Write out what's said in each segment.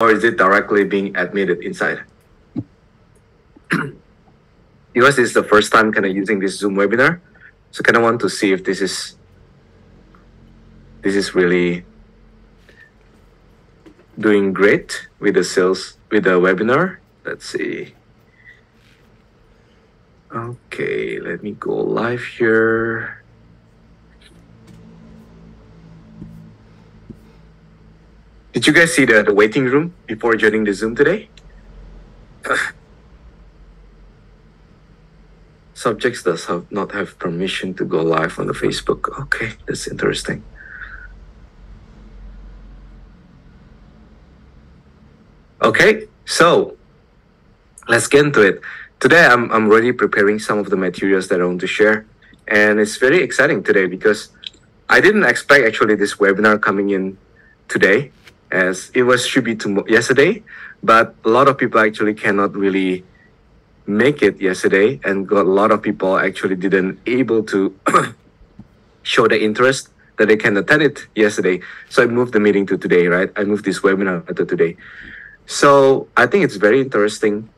or is it directly being admitted inside? Because this is the first time kind of using this Zoom webinar, so kind of want to see if this is really doing great with the sales, with the webinar. Let's see. Okay, let me go live here. Did you guys see the waiting room before joining the Zoom today? Subjects does not have permission to go live on the Facebook. Okay, that's interesting. Okay, so let's get into it. Today, I'm already preparing some of the materials that I want to share. And it's very exciting today because I didn't expect actually this webinar coming in today, as it should be yesterday, but a lot of people actually cannot really make it yesterday, and got a lot of people actually didn't able to show the interest that they can attend it yesterday. So I moved the meeting to today, right? I moved this webinar to today. So I think it's very interesting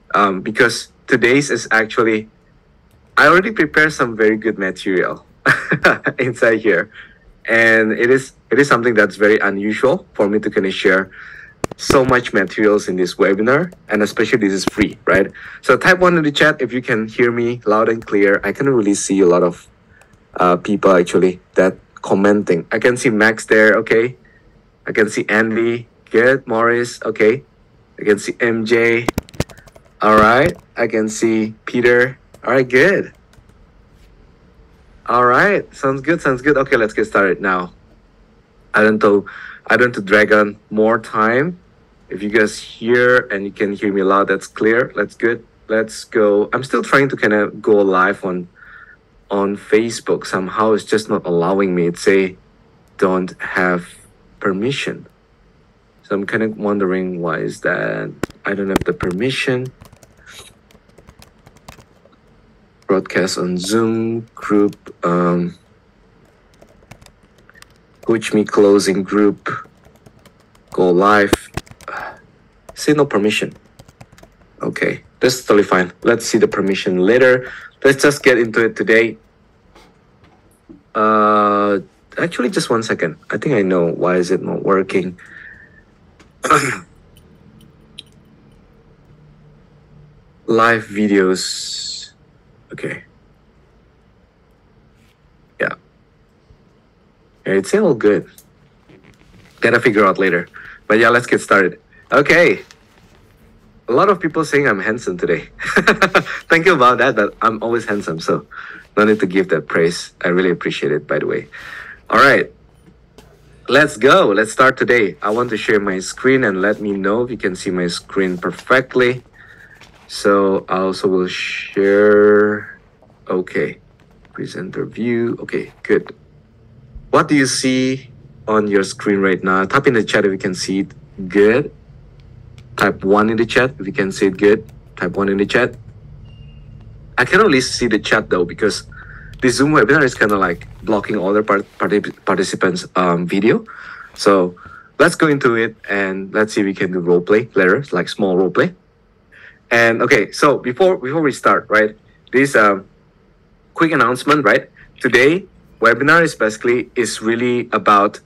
because today's is actually, I already prepared some very good material inside here. And it is something that's very unusual for me to kind of share so much materials in this webinar, and especially this is free, right? So type 1 in the chat if you can hear me loud and clear. I can really see a lot of people actually that commenting. I can see Max there, okay. I can see Andy, good. Morris, okay. I can see MJ. All right. I can see Peter. All right, good. All right, sounds good, sounds good. Okay, let's get started now. I don't want to drag on more time. If you guys hear and you can hear me loud, that's clear. That's good. Let's go. I'm still trying to kind of go live on Facebook. Somehow it's just not allowing me. It's say don't have permission. So I'm kind of wondering why is that. I don't have the permission. Broadcast on Zoom group, Coach Me closing group, go live. See no permission. Okay, that's totally fine. Let's see the permission later. Let's just get into it today. Actually, just 1 second. I think I know why is it not working. Live videos. Okay. Yeah. It's all good. Gotta figure out later. But yeah, let's get started. Okay. A lot of people saying I'm handsome today. Thank you about that, but I'm always handsome, so no need to give that praise. I really appreciate it, by the way. All right. Let's go. Let's start today. I want to share my screen and let me know if you can see my screen perfectly. So I also will share. Okay. Presenter view. Okay, good. What do you see on your screen right now? Type in the chat if you can see it good. Type 1 in the chat if you can see it good. Type 1 in the chat. I can only see the chat though because this Zoom webinar is kind of like blocking all the participants' video. So let's go into it and let's see if we can do role play later, like small role play. And okay, so before we start, right? This quick announcement, right? Today webinar is really about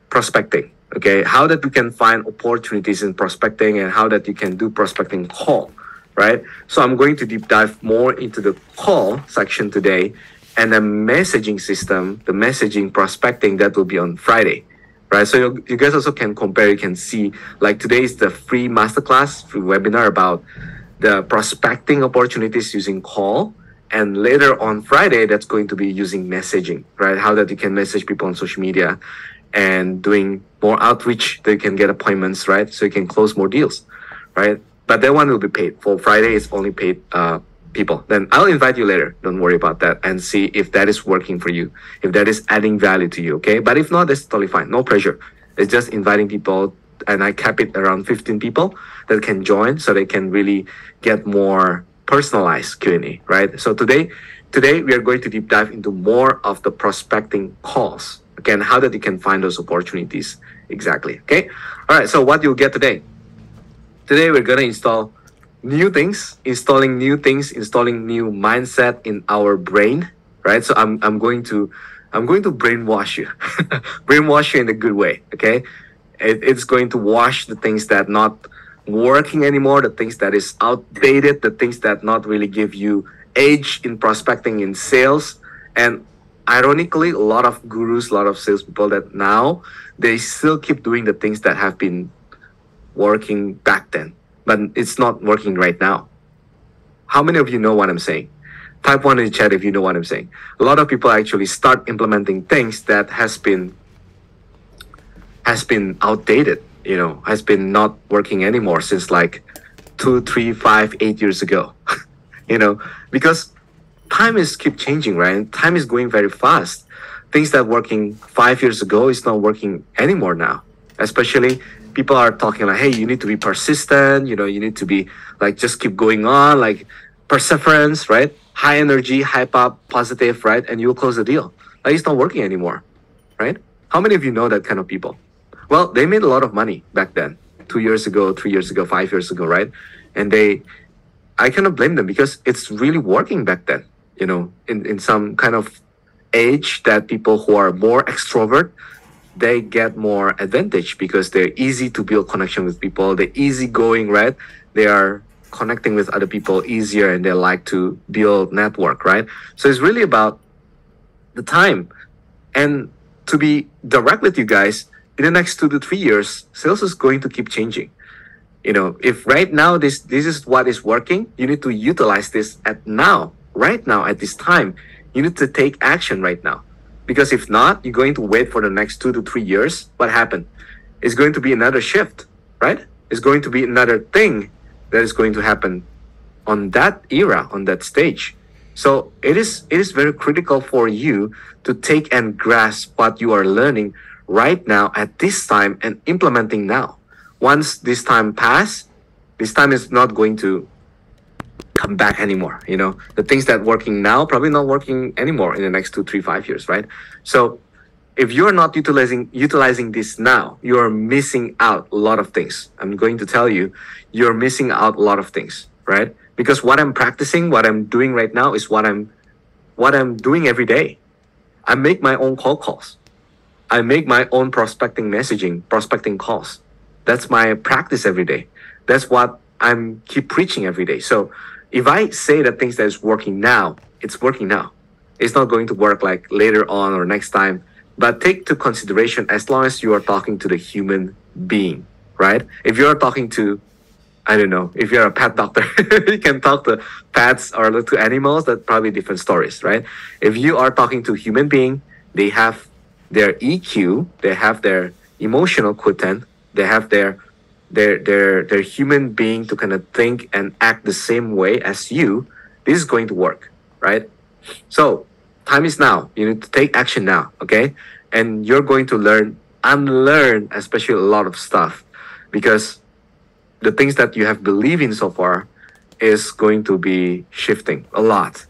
prospecting. Okay, how that you can find opportunities in prospecting and how that you can do prospecting call, right? So I'm going to deep dive more into the call section today and the messaging system, the messaging prospecting that will be on Friday, right? So you guys also can compare, you can see, like today is the free masterclass, free webinar about the prospecting opportunities using call. And later on Friday, that's going to be using messaging, right? How that you can message people on social media and doing more outreach that you can get appointments, right? So you can close more deals, right? But that one will be paid. For Friday, it's only paid people. Then I'll invite you later. Don't worry about that and see if that is working for you, if that is adding value to you, okay? But if not, that's totally fine. No pressure. It's just inviting people, and I cap it around 15 people that can join so they can really get more personalized Q&A, right? So today we are going to deep dive into more of the prospecting calls. Again, how that you can find those opportunities exactly, okay? All right, so what you'll get today. Today we're gonna install new things, installing new things, installing new mindset in our brain, right? So I'm going to brainwash you, brainwash you in a good way. Okay, it's going to wash the things that not working anymore, the things that is outdated, the things that not really give you edge in prospecting in sales. And ironically, a lot of gurus, a lot of salespeople that now they still keep doing the things that have been working back then, but it's not working right now. How many of you know what I'm saying? Type one in the chat if you know what I'm saying. A lot of people actually start implementing things that has been outdated, has been not working anymore since like 2, 3, 5, 8 years ago. Because time is keep changing, right? Time is going very fast. Things that working 5 years ago is not working anymore now. Especially people are talking like, hey, you need to be persistent, you need to be like just keep going on, like perseverance, right? High energy, hype up, positive, right? And you'll close the deal. Like it's not working anymore, right? How many of you know that kind of people? Well, they made a lot of money back then, 2 years ago, 3 years ago, 5 years ago, right? And I cannot blame them because it's really working back then, in some kind of age that people who are more extrovert, they get more advantage because they're easy to build connection with people. They're easygoing, right? They are connecting with other people easier and they like to build network, right? So it's really about the time. And to be direct with you guys, in the next 2 to 3 years, sales is going to keep changing. If right now this is what is working, you need to utilize this right now, at this time. You need to take action right now. Because if not, you're going to wait for the next 2 to 3 years. What happened? It's going to be another shift, right? It's going to be another thing that is going to happen on that era, on that stage. So it is very critical for you to take and grasp what you are learning right now at this time and implementing now. Once this time pass, this time is not going to come back anymore. The things that working now probably not working anymore in the next 2, 3, 5 years, right? So if you're not utilizing this now, you're missing out a lot of things. I'm going to tell you, you're missing out a lot of things, right? Because what I'm practicing, what I'm doing right now is what I'm doing every day. I make my own calls. I make my own prospecting calls. That's my practice every day. That's what I'm keep preaching every day. So if I say that things that is working now, it's working now. It's not going to work like later on or next time. But take to consideration as long as you are talking to the human being, right? If you're talking to, I don't know, if you're a pet doctor, you can talk to pets or to animals, that's probably different stories, right? If you are talking to human being, they have their EQ, they have their emotional quotient, they have their human being to kind of think and act the same way as you. This is going to work, right? So time is now. You need to take action now, okay? And you're going to unlearn, especially a lot of stuff, because the things that you have believed in so far is going to be shifting a lot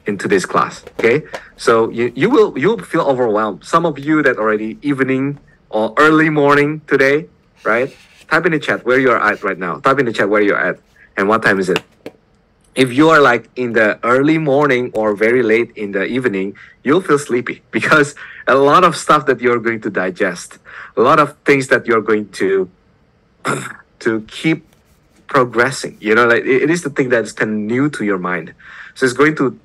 into this class, okay? So you'll feel overwhelmed. Some of you that already evening or early morning today, right? Type in the chat where you're at right now. Type in the chat where you're at and what time is it. If you are like in the early morning or very late in the evening, you'll feel sleepy because a lot of stuff that you're going to digest, a lot of things that you're going to keep progressing. Like it is the thing that is kind of new to your mind. So it's going to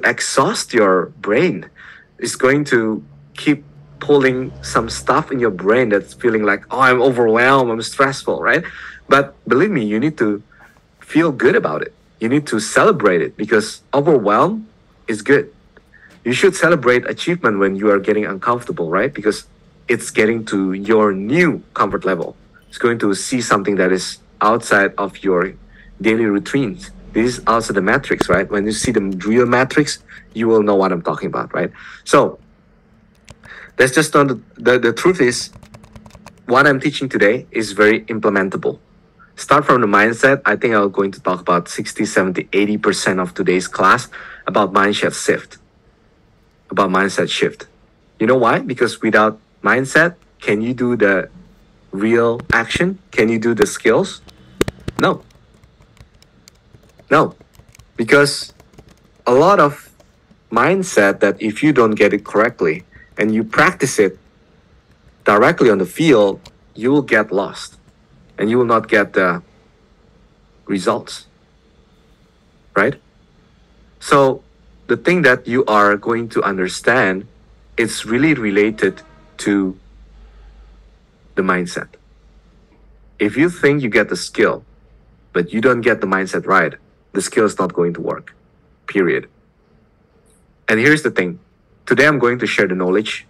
exhaust your brain. It's going to keep pulling some stuff in your brain that's feeling like, oh, I'm overwhelmed, I'm stressful, right? But believe me, you need to feel good about it. You need to celebrate it because overwhelm is good. You should celebrate achievement when you are getting uncomfortable, right? Because it's getting to your new comfort level. It's going to see something that is outside of your daily routines. This is also the matrix, right? When you see the real matrix, you will know what I'm talking about, right? So that's just not the truth is what I'm teaching today is very implementable. Start from the mindset. I think I'm going to talk about 60, 70, 80% of today's class about mindset shift. You know why? Because without mindset, can you do the real action? Can you do the skills? No. No. Because a lot of mindset that if you don't get it correctly and you practice it directly on the field, you will get lost and you will not get the results. Right? So the thing that you are going to understand, it's really related to the mindset. If you think you get the skill, but you don't get the mindset right, the skill is not going to work. Period. And here's the thing. Today I'm going to share the knowledge,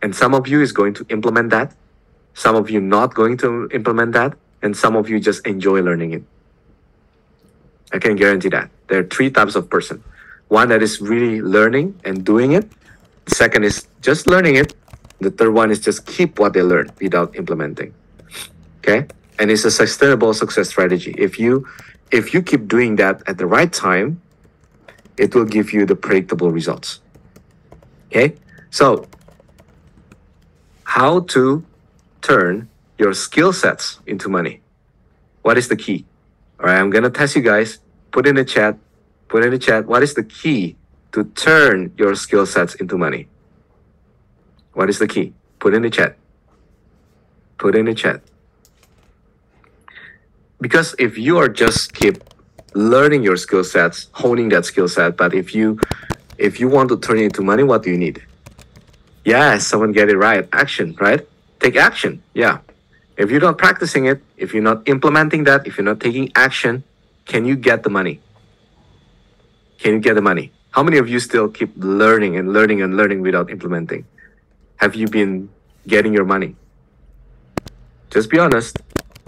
and some of you is going to implement that. Some of you not going to implement that, and some of you just enjoy learning it. I can guarantee that. There are 3 types of person. One that is really learning and doing it. The second is just learning it. The third one is just keep what they learn without implementing. Okay? And it's a sustainable success strategy. If you keep doing that at the right time, it will give you the predictable results. Okay? So, how to turn your skill sets into money? What is the key? All right, I'm going to test you guys. Put in the chat. What is the key to turn your skill sets into money? What is the key? Put in the chat. Because if you are just keep learning your skill sets, honing that skill set, but if you want to turn it into money, what do you need? Yes, someone get it right. Action, right? Take action. Yeah. If you're not practicing it, if you're not implementing that, if you're not taking action, can you get the money? Can you get the money? How many of you still keep learning and learning and learning without implementing? Have you been getting your money? Just be honest.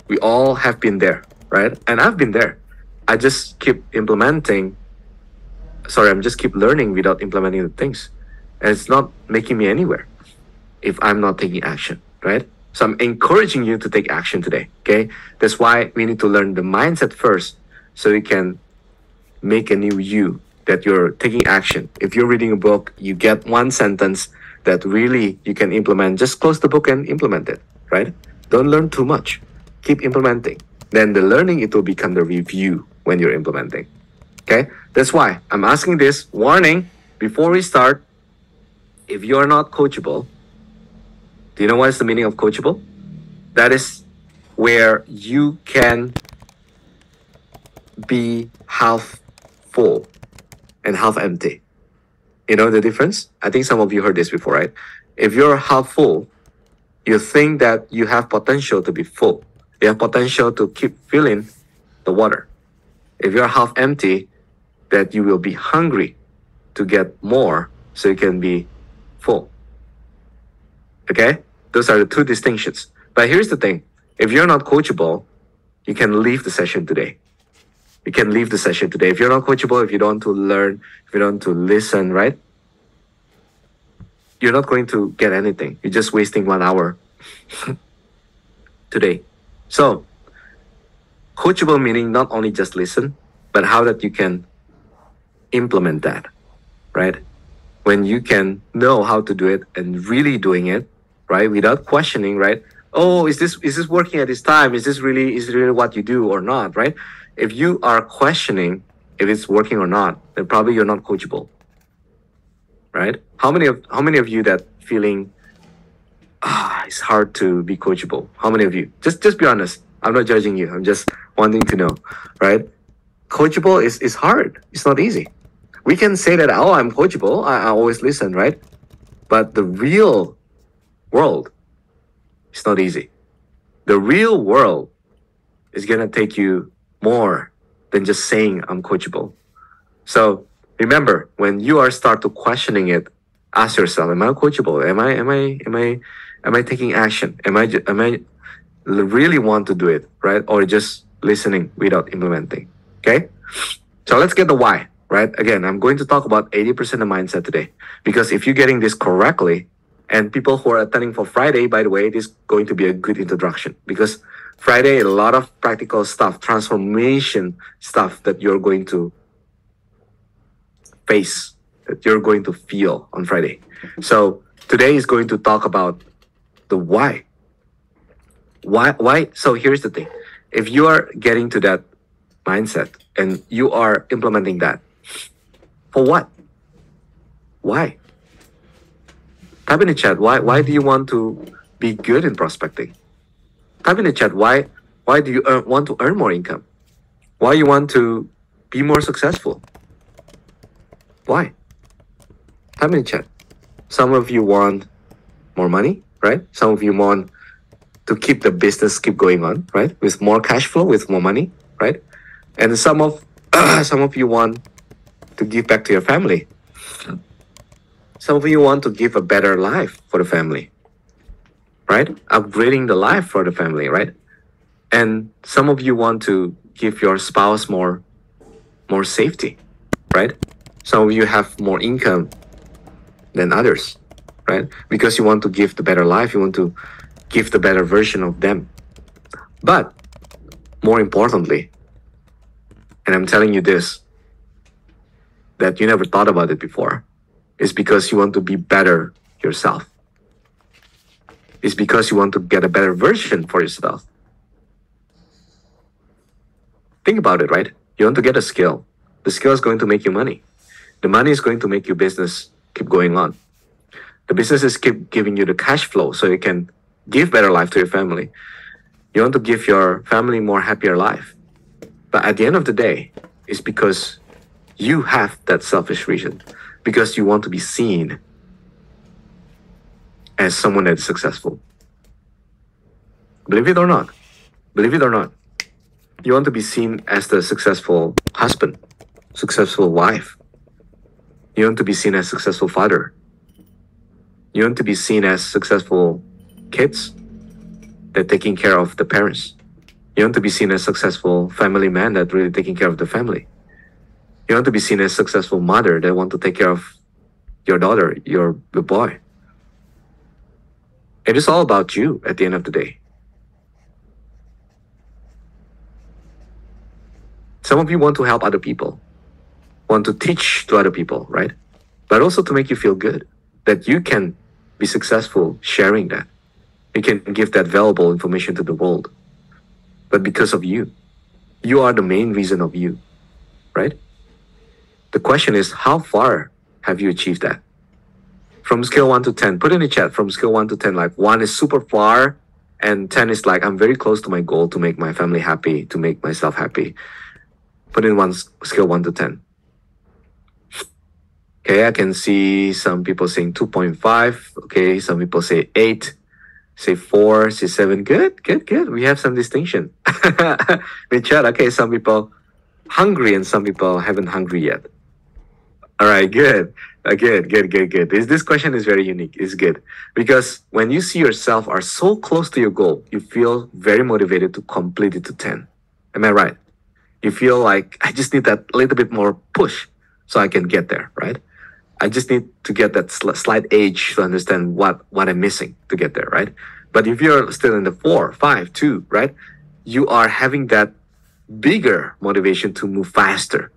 We all have been there, right? And I've been there. I just keep implementing. Sorry, I'm just keep learning without implementing the things. And it's not making me anywhere if I'm not taking action, right? So I'm encouraging you to take action today, okay? That's why we need to learn the mindset first so you can make a new you, that you're taking action. If you're reading a book, you get one sentence that really you can implement. Just close the book and implement it, right? Don't learn too much. Keep implementing. Then the learning, it will become the review when you're implementing, okay? That's why I'm asking this warning before we start. If you're not coachable, do you know what is the meaning of coachable? That is where you can be half full and half empty. You know the difference? I think some of you heard this before, right? If you're half full, you think that you have potential to be full. You have potential to keep filling the water. If you're half empty, that you will be hungry to get more so you can be full. Okay? Those are the 2 distinctions. But here's the thing. If you're not coachable, you can leave the session today. You can leave the session today. If you're not coachable, if you don't want to learn, if you don't want to listen, right? You're not going to get anything. You're just wasting 1 hour today. So, coachable meaning not only just listen, but how that you can implement that, right? When you can know how to do it and really doing it, right? Without questioning, right? Oh, is this working at this time? Is it really what you do or not, right? If you are questioning if it's working or not, then probably you're not coachable, right? How many of you that feeling it's hard to be coachable? How many of you? Just be honest. I'm not judging you. I'm just wanting to know, right? Coachable is hard. It's not easy. We can say that, oh, I'm coachable. I always listen, right? But the real world, it's not easy. The real world is going to take you more than just saying I'm coachable. So remember, when you are start to questioning it, ask yourself, am I coachable? Am I taking action? Am I really want to do it, right? Or just listening without implementing, okay? So let's get the why, right? Again, I'm going to talk about 80% of mindset today, because if you're getting this correctly, and people who are attending for Friday, by the way, this is going to be a good introduction, because Friday, a lot of practical stuff, transformation stuff that you're going to face, that you're going to feel on Friday. So today is going to talk about the why. Why? So here's the thing. If you are getting to that mindset and you are implementing that, for what? Why? Type in the chat, why do you want to be good in prospecting? Type in the chat, why do you want to earn more income? Why you want to be more successful? Why? Type in the chat. Some of you want more money, right? Some of you want to keep the business keep going on, right? With more cash flow, with more money, right? And some of you want to give back to your family. Some of you want to give a better life for the family, right? Upgrading the life for the family, right? And some of you want to give your spouse more safety, right? Some of you have more income than others, right? Because you want to give the better life, you want to give the better version of them. But more importantly, and I'm telling you this, that you never thought about it before, is because you want to be better yourself. It's because you want to get a better version for yourself. Think about it, right? You want to get a skill. The skill is going to make you money. The money is going to make your business keep going on. The businesses keep giving you the cash flow so you can give better life to your family. You want to give your family more happier life. But at the end of the day, it's because you have that selfish reason. Because you want to be seen as someone that is successful. Believe it or not. Believe it or not. You want to be seen as the successful husband, successful wife. You want to be seen as successful father. You want to be seen as successful kids that taking care of the parents. You want to be seen as successful family man that really taking care of the family. You want to be seen as successful mother that want to take care of your daughter, your boy. It is all about you at the end of the day. Some of you want to help other people, want to teach to other people, right? But also to make you feel good, that you can be successful sharing that. You can give that valuable information to the world. But because of you, you are the main reason of you, right? The question is, how far have you achieved that? From scale 1 to 10, put in the chat, from scale 1 to 10, like 1 is super far, and 10 is like, I'm very close to my goal to make my family happy, to make myself happy. Put in scale 1 to 10. Okay, I can see some people saying 2.5. Okay, some people say 8, say 4, say 7. Good. We have some distinction. In chat, okay, some people hungry and some people haven't hungry yet. All right, good. Good. This question is very unique. It's good. Because when you see yourself are so close to your goal, you feel very motivated to complete it to 10. Am I right? You feel like, I just need that little bit more push so I can get there, right? I just need to get that slight edge to understand what I'm missing to get there, right? But if you're still in the 4, 5, 2, right? You are having that bigger motivation to move faster.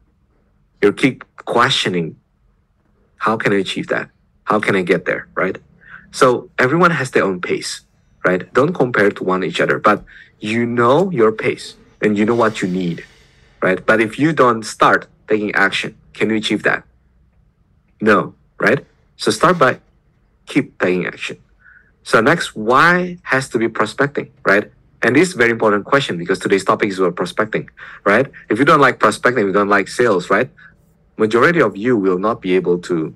You keep questioning, how can I achieve that? How can I get there, right? So everyone has their own pace, right? Don't compare to one each other, but you know your pace and you know what you need, right? But if you don't start taking action, can you achieve that? No, right? So start by keep taking action. So next, why has to be prospecting, right? And this is a very important question because today's topic is about prospecting, right? If you don't like prospecting, if you don't like sales, right? Majority of you will not be able to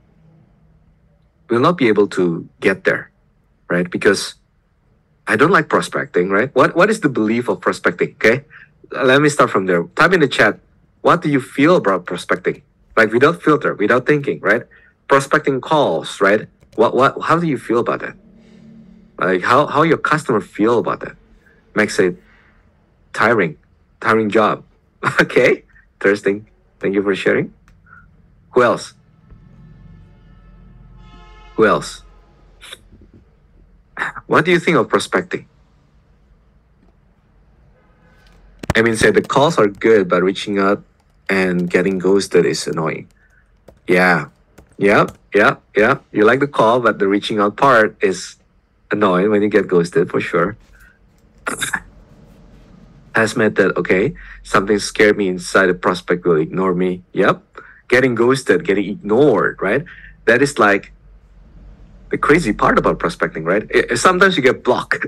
get there, right? Because I don't like prospecting, right? What is the belief of prospecting? Okay, let me start from there. Type in the chat, what do you feel about prospecting? Like without filter, without thinking, right? Prospecting calls, right? How do you feel about that? Like how your customer feel about that? Max say, tiring job. Okay, interesting. Thank you for sharing. Who else? What do you think of prospecting? I mean, say the calls are good, but reaching out and getting ghosted is annoying. Yeah. You like the call, but the reaching out part is annoying when you get ghosted, for sure. has meant that, okay, something scared me inside, the prospect will ignore me. Yep. Getting ghosted, getting ignored, right? That is like the crazy part about prospecting, right? Sometimes you get blocked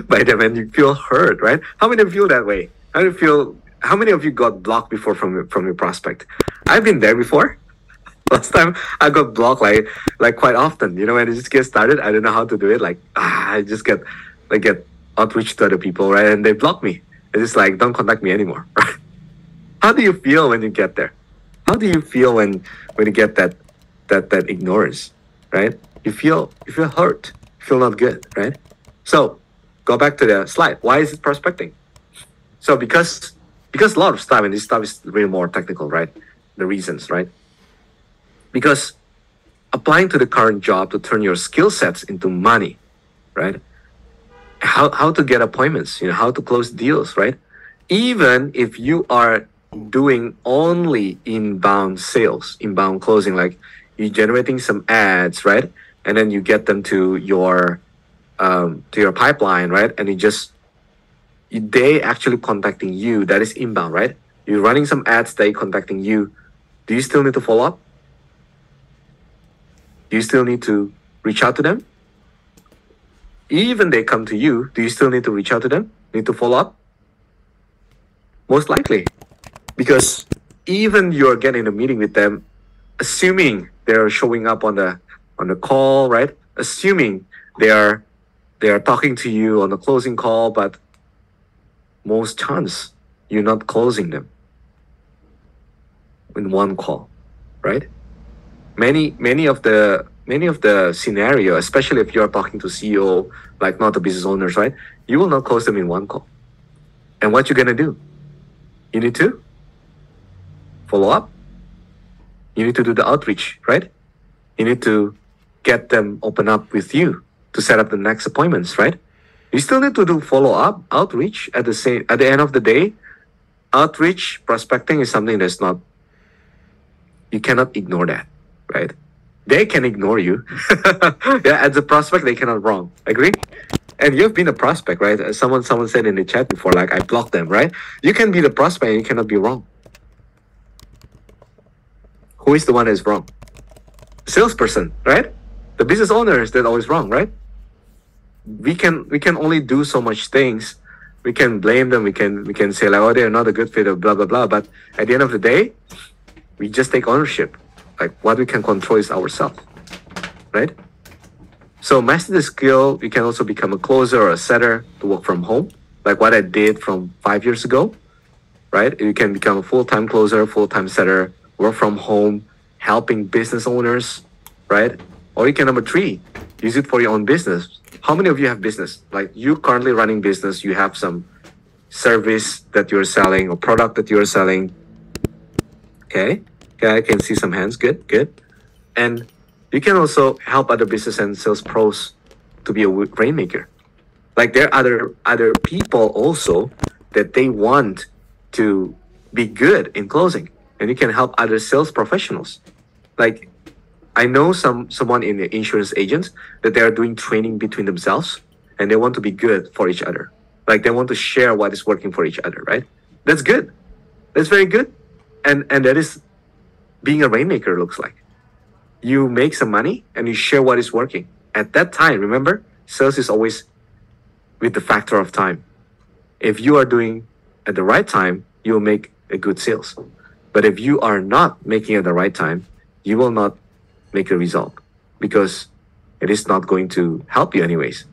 by them and you feel hurt, right? How many of you feel that way? How many of you got blocked before from your prospect? I've been there before. Last time I got blocked like quite often. You know, when it just gets started, I don't know how to do it. Like I just get outreach to other people, right? And they block me. It's just like, don't contact me anymore. Right? How do you feel when you get there? How do you feel when you get that ignorance, right? You feel hurt. You feel not good, right? So go back to the slide. Why is it prospecting? So because a lot of stuff, and this stuff is really more technical, right? The reasons, right? Because applying to the current job to turn your skill sets into money, right? How to get appointments, how to close deals, right? Even if you are doing only inbound sales, inbound closing, like you're generating some ads, right? And then you get them to your pipeline, right? And they actually contacting you. That is inbound, right? You're running some ads, they contacting you. Do you still need to follow up? Do you still need to reach out to them? Even they come to you, do you still need to reach out to them? Need to follow up? Most likely. Because even you're getting a meeting with them, assuming they're showing up on the call, right? Assuming they are talking to you on the closing call, but most chance you're not closing them in one call, right? Many of the scenario, especially if you're talking to CEO, like not the business owners, right? You will not close them in one call. And what you're gonna do? You need to follow up. You need to do the outreach, right? You need to get them open up with you to set up the next appointments, right? You still need to do follow up, outreach at the end of the day. Outreach prospecting is something that's not, you cannot ignore that, right? They can ignore you. Yeah, as a prospect, they cannot wrong. Agree? And you've been a prospect, right? Someone said in the chat before, like, I blocked them, right? You can be the prospect and you cannot be wrong. Who is the one that's wrong? Salesperson, right? The business owner is that always wrong, right? We can only do so much things. We can blame them. We can say like, oh, they're not a good fit, or blah blah blah. But at the end of the day, we just take ownership. Like what we can control is ourselves, right? So master the skill. You can also become a closer or a setter to work from home, like what I did from 5 years ago, right? You can become a full-time closer, full-time setter, work from home, helping business owners, right? Or you can, number 3, use it for your own business. How many of you have business? Like you currently running business, you have some service that you're selling or product that you're selling. Okay, I can see some hands. Good. And you can also help other business and sales pros to be a rainmaker. Like there are other people also that they want to be good in closing, and you can help other sales professionals. Like I know someone in the insurance agents that they are doing training between themselves, and they want to be good for each other. Like they want to share what is working for each other, right? That's good. That's very good. And that is being a rainmaker looks like. You make some money and you share what is working. At that time, remember, sales is always with the factor of time. If you are doing at the right time, you will make a good sales. But if you are not making at the right time, you will not make a result because it is not going to help you anyways.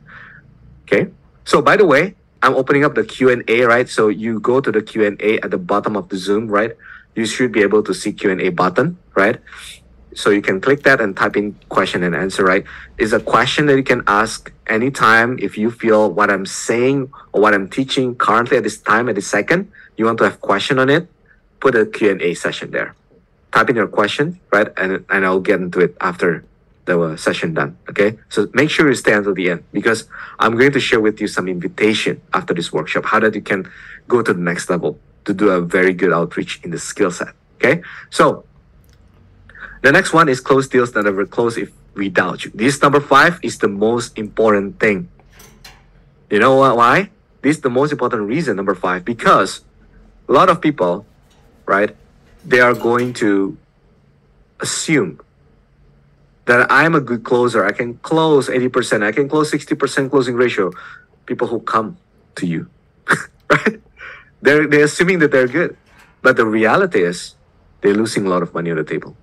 Okay. So by the way, I'm opening up the Q&A, right? So you go to the Q&A at the bottom of the Zoom, right? You should be able to see Q&A button, right? So you can click that and type in question and answer, right? It's a question that you can ask anytime if you feel what I'm saying or what I'm teaching currently at this time, at this second, you want to have question on it, put a Q&A session there. Type in your question, right? And I'll get into it after the session done, okay? So make sure you stay until the end because I'm going to share with you some invitation after this workshop, how that you can go to the next level to do a very good outreach in the skill set, okay? So the next one is close deals that never close if we doubt you. This number 5 is the most important thing. You know what? Why? This is the most important reason, number 5, because a lot of people, right, they are going to assume that I'm a good closer. I can close 80%. I can close 60% closing ratio. People who come to you, right? They're assuming that they're good. But the reality is they're losing a lot of money on the table.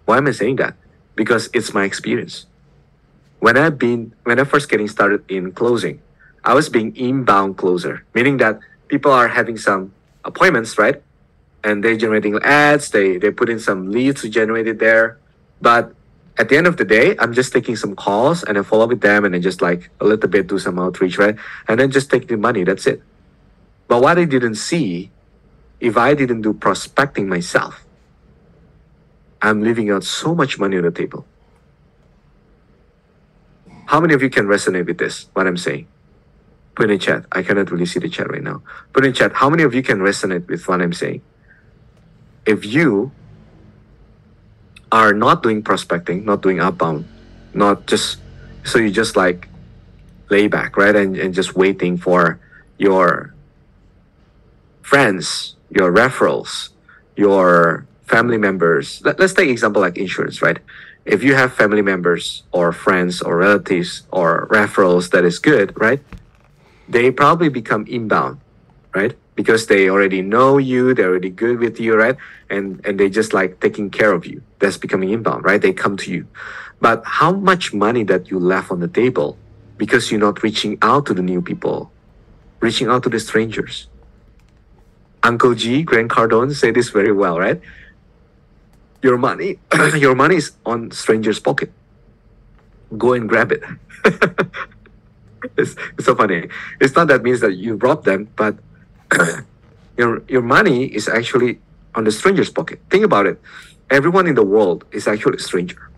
Why am I saying that? Because it's my experience. When I first getting started in closing, I was being inbound closer, meaning that people are having some appointments, right? And they're generating ads, they put in some leads to generate it there. But at the end of the day, I'm just taking some calls and I follow up with them and then just like a little bit do some outreach, right? And then just take the money, that's it. But what I didn't see, if I didn't do prospecting myself, I'm leaving out so much money on the table. How many of you can resonate with this, what I'm saying? Put in the chat. I cannot really see the chat right now. Put in the chat. How many of you can resonate with what I'm saying? If you are not doing prospecting, not doing outbound, not just, so you just like lay back, right? And just waiting for your friends, your referrals, your family members. Let's take example like insurance, right? If you have family members or friends or relatives or referrals that is good, right? They probably become inbound, right? Because they already know you, they're already good with you, right? And they just like taking care of you. That's becoming inbound, right? They come to you. But how much money that you left on the table because you're not reaching out to the new people, reaching out to the strangers? Uncle G, Grant Cardone say this very well, right? Your money is on strangers' pocket. Go and grab it. It's so funny. It's not that means that you rob them, but your money is actually on the stranger's pocket. Think about it. Everyone in the world is actually a stranger.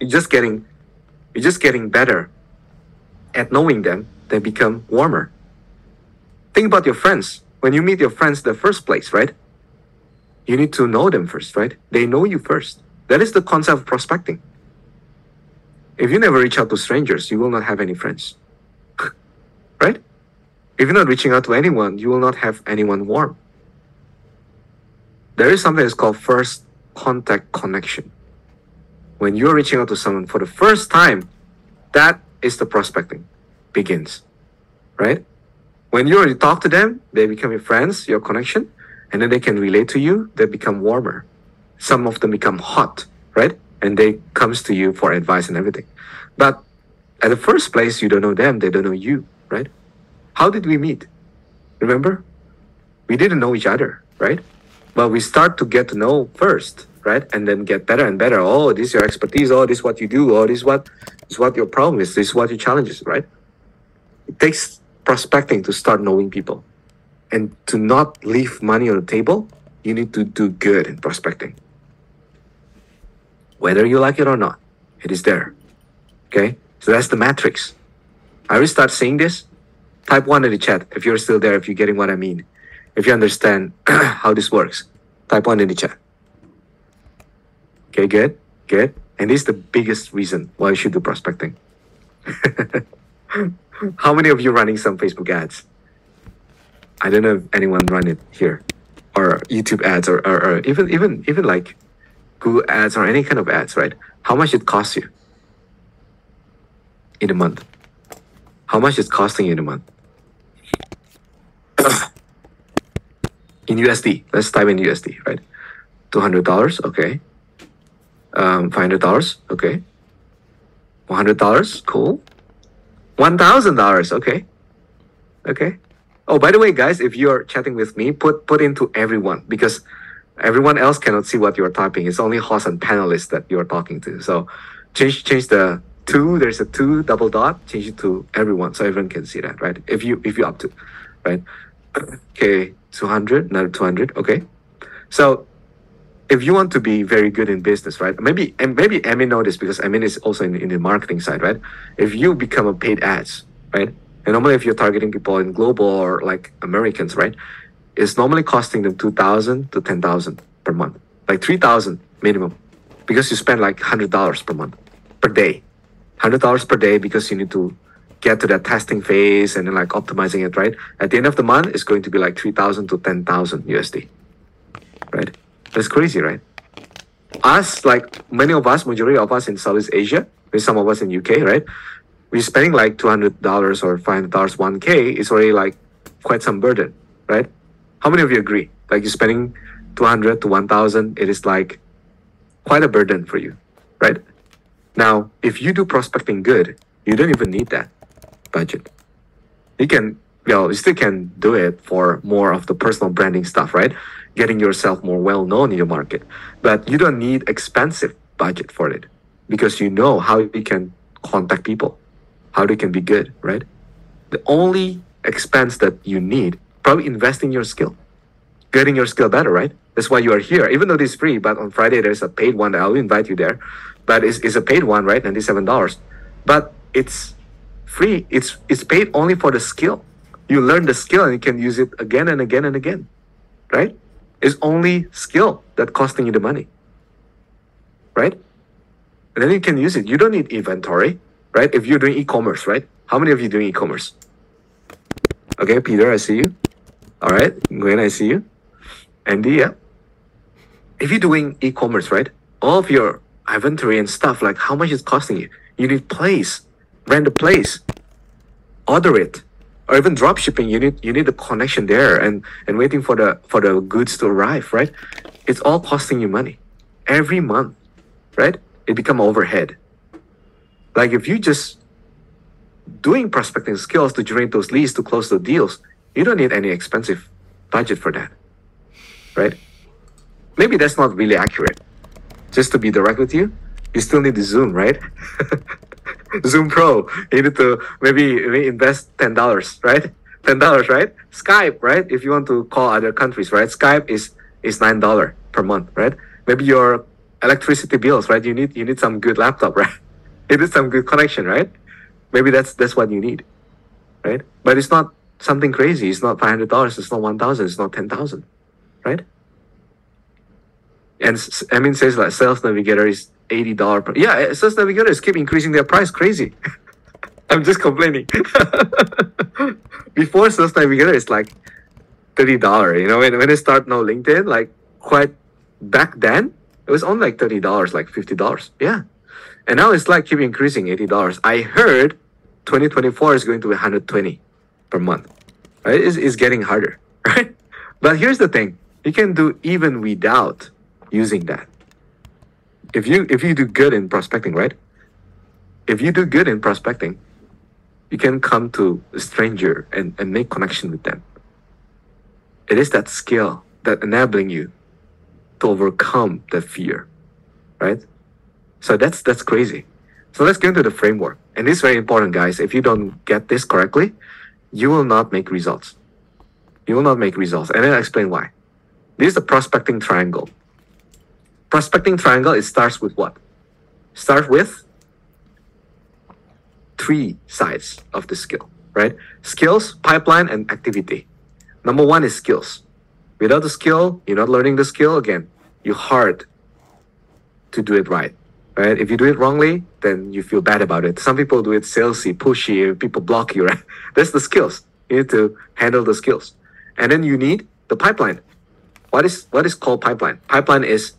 You're just getting better at knowing them. They become warmer. Think about your friends. When you meet your friends in the first place, right? You need to know them first, right? They know you first. That is the concept of prospecting. If you never reach out to strangers, you will not have any friends, right? If you're not reaching out to anyone, you will not have anyone warm. There is something that's called first contact connection. When you're reaching out to someone for the first time, that is the prospecting begins, right? When you already talk to them, they become your friends, your connection, and then they can relate to you, they become warmer. Some of them become hot, right? And they comes to you for advice and everything. But at the first place, you don't know them, they don't know you, right? How did we meet? Remember? We didn't know each other, right? But we start to get to know first, right? And then get better and better. Oh, this is your expertise. Oh, this is what you do. Oh, this is what your problem is. This is what your challenge is, right? It takes prospecting to start knowing people. And to not leave money on the table, you need to do good in prospecting. Whether you like it or not, it is there. Okay? So that's the matrix. I will start saying this. Type 1 in the chat if you're still there, if you're getting what I mean. If you understand how this works. Type 1 in the chat. Okay, good. Good. And this is the biggest reason why you should do prospecting. How many of you running some Facebook ads? I don't know if anyone run it here. Or YouTube ads or even like Google ads or any kind of ads, right? How much it costs you in a month? How much is costing you in a month? In USD, let's type in USD, right? $200, okay. $500, okay. $100, cool. $1,000, okay. Okay. Oh, by the way, guys, if you're chatting with me, put into everyone because everyone else cannot see what you're typing. It's only host and panelists that you're talking to. So change the two. There's a two double dot. Change it to everyone so everyone can see that, right? If you up to, right? Okay, 200, another 200. Okay, so if you want to be very good in business, right? Maybe Emin know this because Emin is also in the marketing side, right? If you become a paid ads, right? And normally if you're targeting people in global or like Americans, right? It's normally costing them 2,000 to 10,000 per month, like 3,000 minimum, because you spend like $100 per month, per day. $100 per day because you need to get to that testing phase and then like optimizing it, right? At the end of the month, it's going to be like 3,000 to 10,000 USD, right? That's crazy, right? Us, like many of us, majority of us in Southeast Asia, with some of us in UK, right? We're spending like $200 or $500, 1K is already like quite some burden, right? How many of you agree? Like you're spending 200 to 1,000, it is like quite a burden for you, right? Now, if you do prospecting good, you don't even need that budget. You can, you still can do it for more of the personal branding stuff, right? Getting yourself more well-known in your market. But you don't need expensive budget for it because you know how you can contact people, how they can be good, right? The only expense that you need, probably invest in your skill, getting your skill better, right? That's why you are here. Even though this is free, but on Friday there's a paid one that I'll invite you there. But it's a paid one, right? $97. But it's free. It's paid only for the skill. You learn the skill and you can use it again and again and again, right? It's only skill that costing you the money, right? And then you can use it. You don't need inventory, right? If you're doing e-commerce, right? How many of you doing e-commerce? Okay, Peter, I see you. All right, Gwen, I see you. Andy, yeah. If you're doing e-commerce, right? All of your inventory and stuff, like how much it's costing you? You need place, rent a place, order it, or even drop shipping. You need the connection there and waiting for the goods to arrive, right? It's all costing you money every month, right? It become overhead. Like if you just doing prospecting skills to generate those leads to close the deals, you don't need any expensive budget for that, right? Maybe that's not really accurate. Just to be direct with you, you still need the Zoom, right? Zoom Pro, you need to maybe invest $10, right? $10, right? Skype, right? If you want to call other countries, right? Skype is $9 per month, right? Maybe your electricity bills, right? You need some good laptop, right? You need some good connection, right? Maybe that's what you need, right? But it's not something crazy. It's not $500. It's not 1,000. It's not 10,000, right? And Emin says like Sales Navigator is $80 per. Yeah, Sales Navigators keep increasing their price crazy. I'm just complaining. Before Sales Navigator, it's like $30. You know, when they start now LinkedIn, like quite back then, it was only like $30, like $50. Yeah. And now it's like keep increasing $80. I heard 2024 is going to be $120 per month. Right? It's getting harder, right? But here's the thing. You can do even without using that. If you do good in prospecting, right? If you do good in prospecting, you can come to a stranger and make connection with them. It is that skill that enabling you to overcome the fear, right? So that's crazy. So let's get into the framework. And this is very important, guys. If you don't get this correctly, you will not make results. You will not make results. And I'll explain why. This is the prospecting triangle. Prospecting triangle, it starts with what? Start with 3 sides of the skill, right? Skills, pipeline, and activity. Number 1 is skills. Without the skill, you're not learning the skill. Again, you're hard to do it right, right? If you do it wrongly, then you feel bad about it. Some people do it salesy, pushy, people block you, right? That's the skills. You need to handle the skills. And then you need the pipeline. What is called pipeline? Pipeline is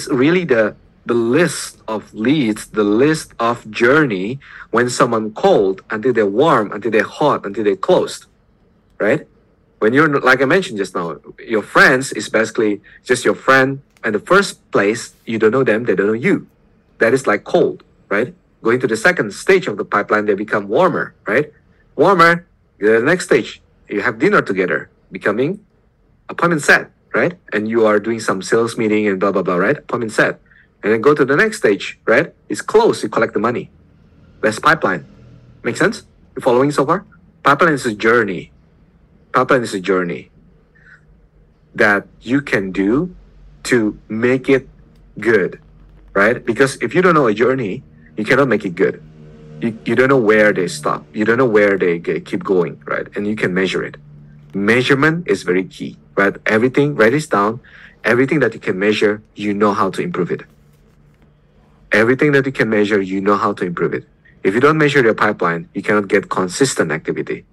really the list of leads, the list of journey when someone cold until they're warm, until they're hot, until they're closed, right? When you're, like I mentioned just now, your friends is basically just your friend. In the first place, you don't know them, they don't know you. That is like cold, right? Going to the second stage of the pipeline, they become warmer, right? Warmer, the next stage, you have dinner together, becoming appointment set, right? And you are doing some sales meeting and blah, blah, blah, right? Appointment set. And then go to the next stage, right? It's close, you collect the money. That's pipeline. Make sense? You following so far? Pipeline is a journey. Pipeline is a journey that you can do to make it good, right? Because if you don't know a journey, you cannot make it good. You don't know where they stop. You don't know where they keep going, right? And you can measure it. Measurement is very key, right? Everything, write this down. Everything that you can measure, you know how to improve it. Everything that you can measure, you know how to improve it. If you don't measure your pipeline, you cannot get consistent activity,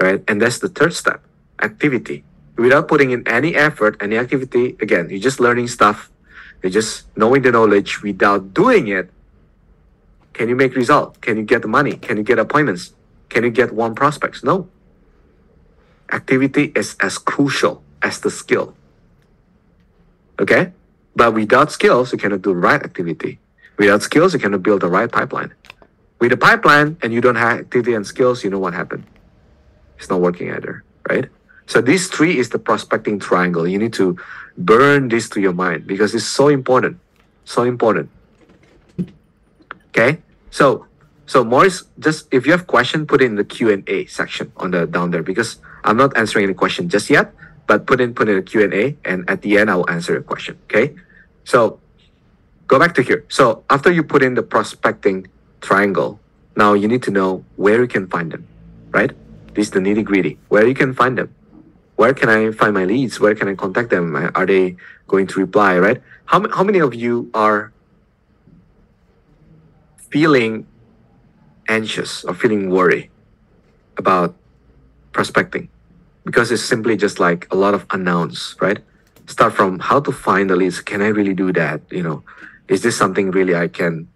right? And that's the third step, activity. Without putting in any effort, any activity, again, you're just learning stuff. You're just knowing the knowledge without doing it. Can you make result? Can you get the money? Can you get appointments? Can you get warm prospects? No. Activity is as crucial as the skill. Okay? But without skills, you cannot do the right activity. Without skills, you cannot build the right pipeline. With a pipeline and you don't have activity and skills, you know what happened? It's not working either, right? So this three is the prospecting triangle. You need to burn this to your mind because it's so important. So important. Okay? So Maurice, just if you have question, put it in the Q&A section on the down there because I'm not answering any question just yet, but put in the Q&A and at the end I will answer your question. Okay? So go back to here. So after you put in the prospecting triangle, now you need to know where you can find them, right? This is the nitty gritty. Where you can find them. Where can I find my leads? Where can I contact them? Are they going to reply, right? How many of you are feeling anxious or feeling worried about prospecting? Because it's simply just like a lot of unknowns, right? Start from how to find the leads. Can I really do that? You know, is this something really I can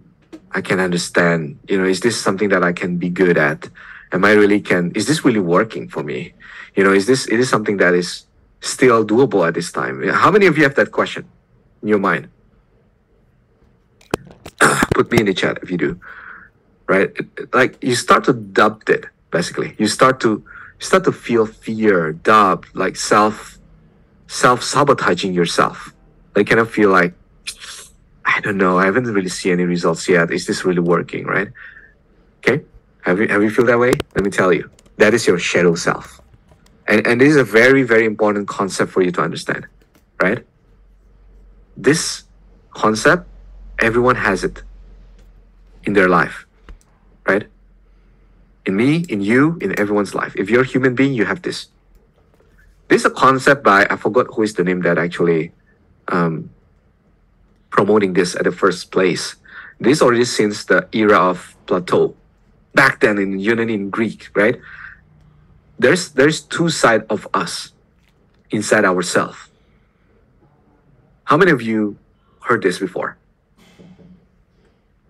understand? You know, is this something that I can be good at? Is this really working for me? You know, it is something that is still doable at this time? How many of you have that question in your mind? Put me in the chat if you do, right? Like you start to doubt it, basically. You start to feel fear, doubt, like self-sabotaging yourself. Like kind of feel like, I don't know, I haven't really seen any results yet. Is this really working, right? Okay. Have you feel that way? Let me tell you, that is your shadow self. And this is a very, very important concept for you to understand, right? This concept, everyone has it in their life, right? In me, in you, in everyone's life. If you're a human being, you have this. This is a concept by, I forgot who is the name that actually promoting this at the first place. This already since the era of Plato. Back then in Yunnan, in Greek, right? There's two sides of us inside ourselves. How many of you heard this before?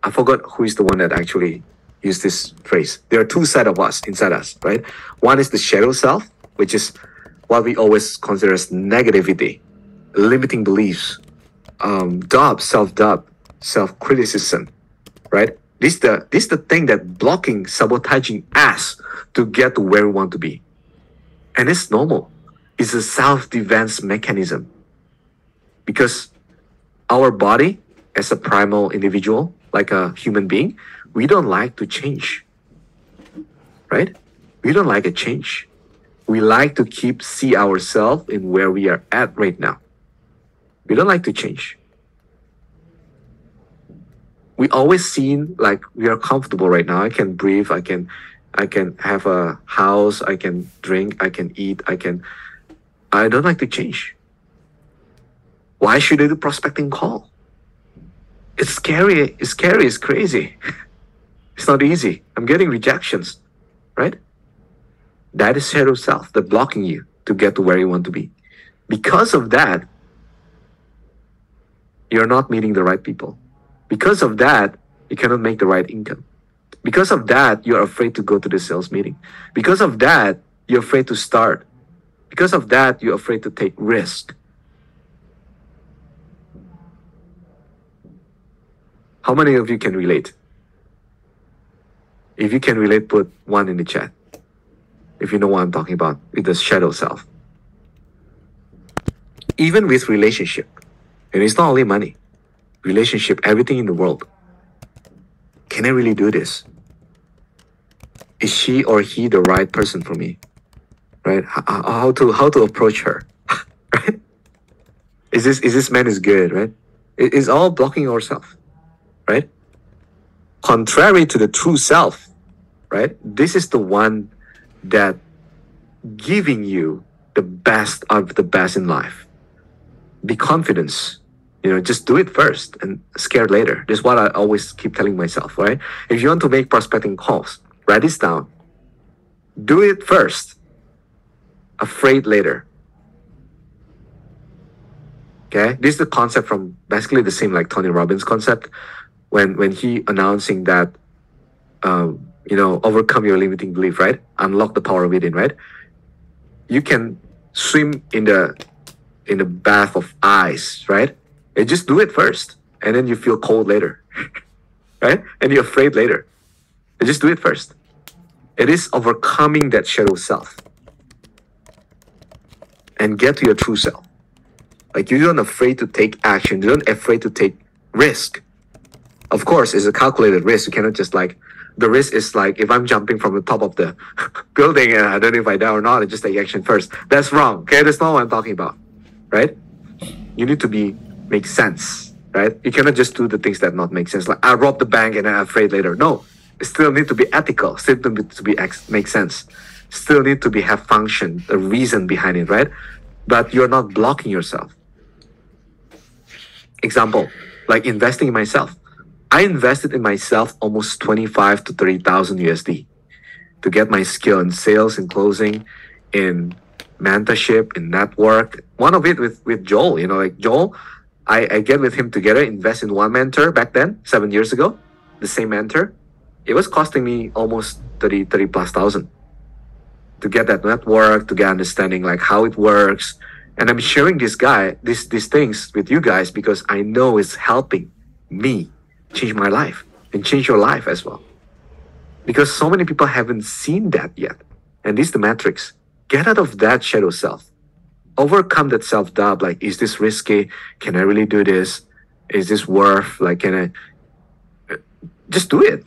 I forgot who is the one that actually used this phrase. There are two sides of us inside us, right? One is the shadow self, which is what we always consider as negativity, limiting beliefs, doubt, self-doubt, self-criticism, right? This is the thing that blocking, sabotaging us to get to where we want to be. And it's normal. It's a self-defense mechanism. Because our body, as a primal individual, like a human being, we don't like to change. Right? We don't like a change. We like to see ourselves in where we are at right now. We don't like to change. We always seen like we are comfortable right now. I can breathe. I can have a house. I can drink. I can eat. I don't like to change. Why should I do prospecting call? It's scary. It's scary. It's crazy. It's not easy. I'm getting rejections, right? That is shadow self that blocking you to get to where you want to be. Because of that, you're not meeting the right people. Because of that, you cannot make the right income. Because of that, you're afraid to go to the sales meeting. Because of that, you're afraid to start. Because of that, you're afraid to take risk. How many of you can relate? If you can relate, put 1 in the chat. If you know what I'm talking about with the shadow self. Even with relationship, and it's not only money, relationship, everything in the world. Can I really do this? Is she or he the right person for me? Right? How to approach her? Right? Is this man is good? Right? It's all blocking ourselves. Right? Contrary to the true self, right? This is the one that giving you the best of the best in life. Be confident. Just do it first and scared later. This is what I always keep telling myself, right? If you want to make prospecting calls, write this down. Do it first. Afraid later. Okay? This is the concept from basically the same like Tony Robbins concept when he announcing that, overcome your limiting belief, right? Unlock the power within, right? You can swim in the bath of ice, right? And just do it first, and then you feel cold later, right? And you're afraid later. And just do it first. It is overcoming that shadow self and get to your true self. Like you don't afraid to take action. You don't afraid to take risk. Of course, it's a calculated risk. You cannot just like, the risk is like if I'm jumping from the top of the building and I don't know if I die or not, I just take action first. That's wrong. Okay, that's not what I'm talking about, right? You need to make sense, right? You cannot just do the things that not make sense. Like I robbed the bank and I'm afraid later. No, it still need to be ethical. Still need to be make sense. Still need to have function, a reason behind it, right? But you're not blocking yourself. Example, like investing in myself. I invested in myself almost 25 to 30,000 USD to get my skill in sales and closing, in mentorship, in network. One of it with Joel, like Joel, I get with him together, invest in one mentor back then, 7 years ago, the same mentor. It was costing me almost 30 plus thousand to get that network, to get understanding like how it works. And I'm sharing these things with you guys because I know it's helping me change my life and change your life as well. Because so many people haven't seen that yet. And this is the matrix. Get out of that shadow self. Overcome that self-doubt. Like, is this risky? Can I really do this? Is this worth? Like, can I? Just do it.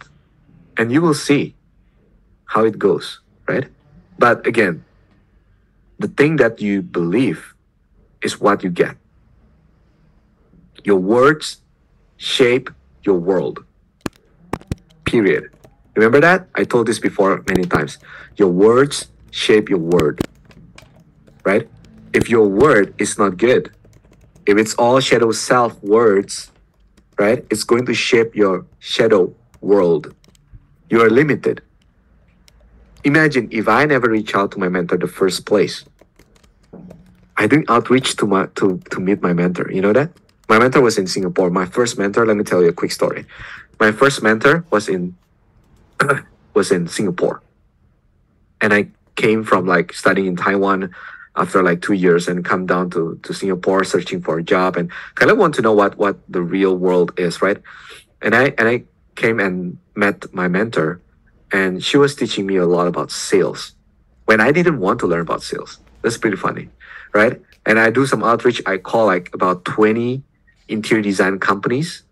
And you will see how it goes, right? But again, the thing that you believe is what you get. Your words shape your world. Period. Remember that? I told this before many times. Your words shape your word. Right? If your word is not good, if it's all shadow self words, right? It's going to shape your shadow world. You are limited. Imagine if I never reach out to my mentor in the first place. I didn't outreach to meet my mentor. You know that? My mentor was in Singapore. My first mentor, let me tell you a quick story. My first mentor was in Singapore. And I came from like studying in Taiwan after like 2 years and come down to Singapore searching for a job and kind of want to know what the real world is, right? And I came and met my mentor, and she was teaching me a lot about sales when I didn't want to learn about sales. That's pretty funny, right? And I do some outreach. I call like about 20 interior design companies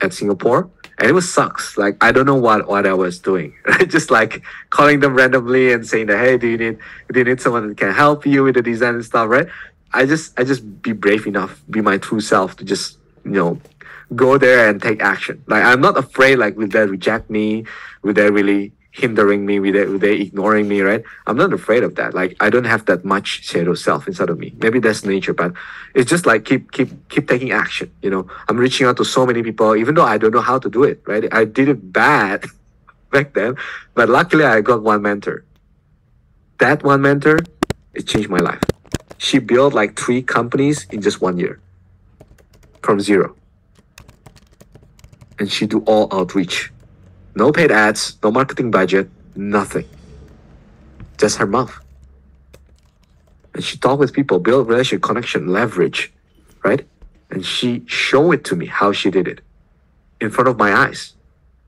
at Singapore, and it was sucks. Like I don't know what I was doing. Just like calling them randomly and saying that, hey, do you need someone that can help you with the design and stuff, right? I just be brave enough, be my true self to just go there and take action. Like I'm not afraid. Like will they reject me? Will they really hindering me? Will they ignoring me? Right? I'm not afraid of that. Like I don't have that much shadow self inside of me. Maybe that's nature, but it's just like keep taking action. I'm reaching out to so many people, even though I don't know how to do it. Right? I did it bad back then, but luckily I got one mentor. That one mentor, it changed my life. She built like 3 companies in just 1 year, from zero. And she do all outreach. No paid ads, no marketing budget, nothing. Just her mouth. And she talked with people, build relationship, connection, leverage, right? And she showed it to me how she did it in front of my eyes.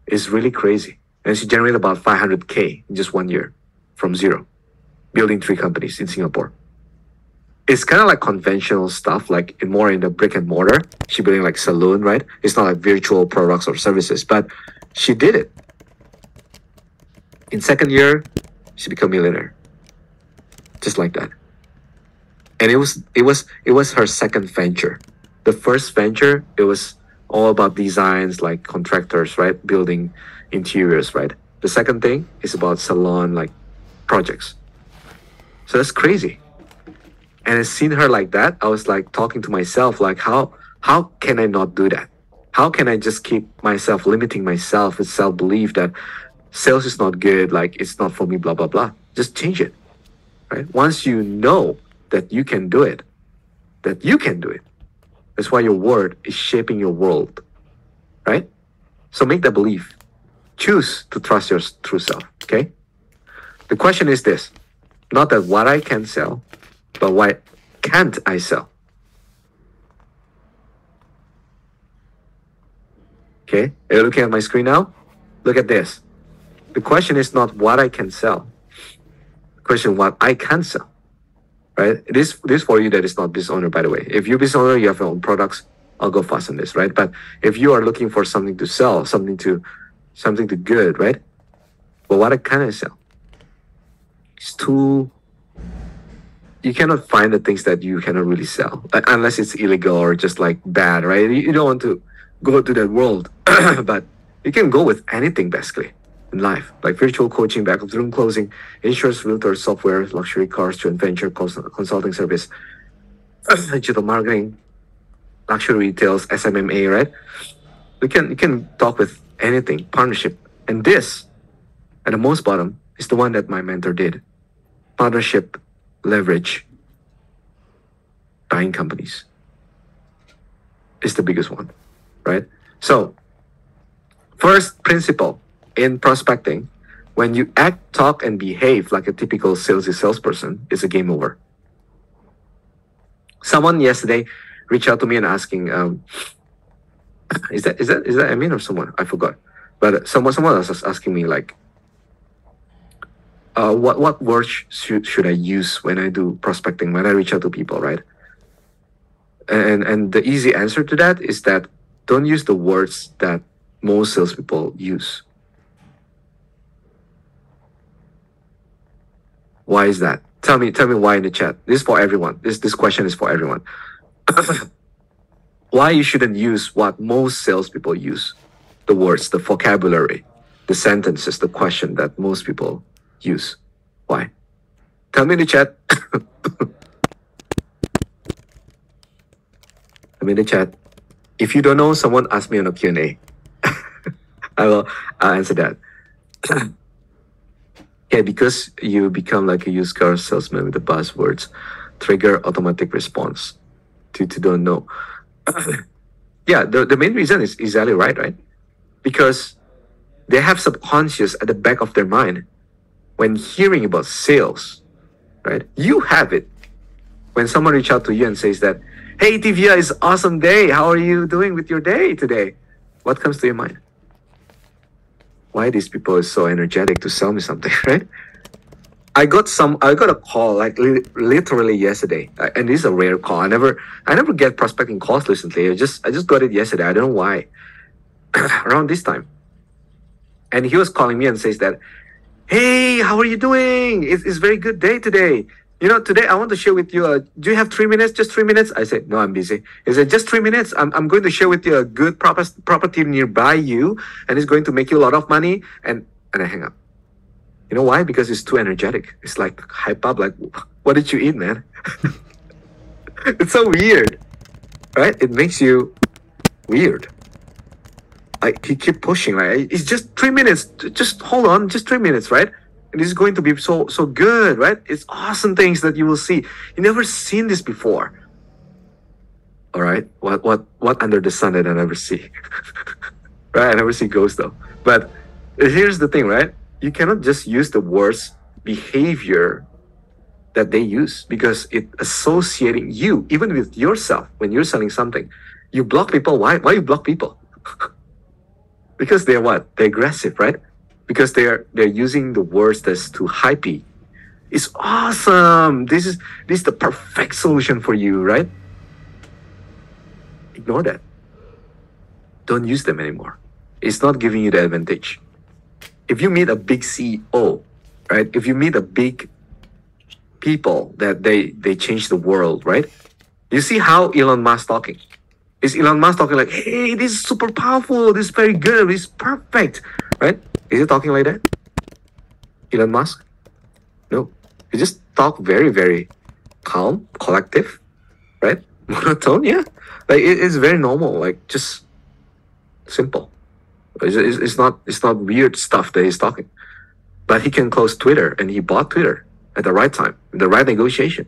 It's really crazy. And she generated about 500K in just 1 year from zero, building 3 companies in Singapore. It's kind of like conventional stuff, like more in the brick and mortar. She building like salon, right? It's not like virtual products or services, but she did it. In 2nd year, she became a millionaire. Just like that. And it was her second venture. The first venture, it was all about designs, like contractors, right? Building interiors, right? The second thing is about salon, like projects. So that's crazy. And I seen her like that. I was like talking to myself, like how How can I not do that? How can I just keep myself limiting myself with self-belief that sales is not good, like it's not for me, blah, blah, blah. Just change it, right? Once you know that you can do it, that's why your word is shaping your world, right? So make that belief. Choose to trust your true self, okay? The question is this, not that what I can sell, but why can't I sell? Okay, are you looking at my screen now? Look at this. The question is not what I can sell. The question what I can sell, right? This for you that is not business owner, by the way. If you're business owner, you have your own products, I'll go fast on this, right? But if you are looking for something to sell, something to good, right? But what can I sell? It's too, you cannot find the things that you cannot really sell, unless it's illegal or just like bad, right? You don't want to go to that world, but you can go with anything basically in life, like virtual coaching, back of the room closing, insurance, realtor, software, luxury cars, joint venture, consulting service, digital marketing, luxury retails, SMMA, right? You can talk with anything, partnership. And this, at the most bottom, is the one that my mentor did. Partnership, leverage, buying companies is the biggest one, right? So, first principle in prospecting, when you act, talk, and behave like a typical salesperson, it's a game over. Someone yesterday reached out to me and asking, is that Amin or someone? I forgot. But someone was asking me like, what words should I use when I do prospecting, when I reach out to people, right? And the easy answer to that is that don't use the words that most salespeople use. Why is that? Tell me why in the chat. This is for everyone. This question is for everyone. Why you shouldn't use what most salespeople use? The words, the vocabulary, the sentences, the question that most people use. Why? Tell me in the chat. Tell me in the chat. If you don't know, someone ask me on a Q&A. I'll answer that. Yeah, because you become like a used car salesman with the buzzwords, trigger automatic response to don't know. Yeah, the main reason is exactly right? Because they have subconscious at the back of their mind when hearing about sales, right? You have it. When someone reaches out to you and says that, hey, Divya, it's awesome day. How are you doing with your day today? What comes to your mind? Why these people are so energetic to sell me something, right? I got a call like literally yesterday, and this is a rare call. I never get prospecting calls recently. I just got it yesterday. I don't know why. Around this time, and he was calling me and says that, hey, how are you doing? It's very good day today. You know, today I want to share with you. Do you have 3 minutes? Just 3 minutes? I said, no, I'm busy. He said, just 3 minutes. I'm going to share with you a good property nearby you, and it's going to make you a lot of money. And I hang up. You know why? Because it's too energetic. It's like hype up. Like, what did you eat, man? It's so weird, right? It makes you weird. Like he keep pushing. Like it's just 3 minutes. Just hold on. Just 3 minutes, right? And this is going to be so good, right? It's awesome things that you will see. You never seen this before. All right. What under the sun that I never see? Right? I never see ghosts though. But here's the thing, right? You cannot just use the words behavior that they use because it associating you even with yourself when you're selling something. You block people. Why you block people? Because they're what? They're aggressive, right? Because they're using the words that's too hypey. It's awesome. This is the perfect solution for you, right? Ignore that. Don't use them anymore. It's not giving you the advantage. If you meet a big CEO, right? If you meet a big people that they change the world, right? You see how Elon Musk talking. Is Elon Musk talking like, hey, this is super powerful, this is very good, this is perfect, right? Is he talking like that? Elon Musk? No. He just talk very, very calm, collective, right? Monotone, yeah. Like it's very normal, like just simple. It's not weird stuff that he's talking. But he can close Twitter, and he bought Twitter at the right time, the right negotiation.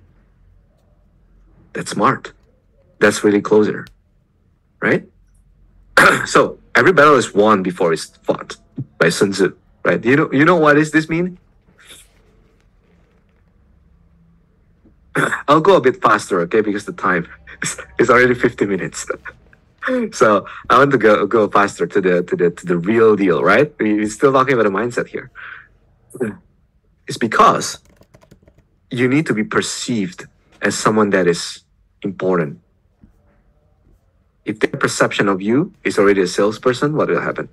That's smart. That's really closer, right? So every battle is won before it's fought by Sun Tzu, right? You know what does this mean? I'll go a bit faster, okay? Because the time is already 50 minutes. So I want to go faster to the real deal, right? We're still talking about the mindset here. It's because you need to be perceived as someone that is important. If their perception of you is already a salesperson, what will happen?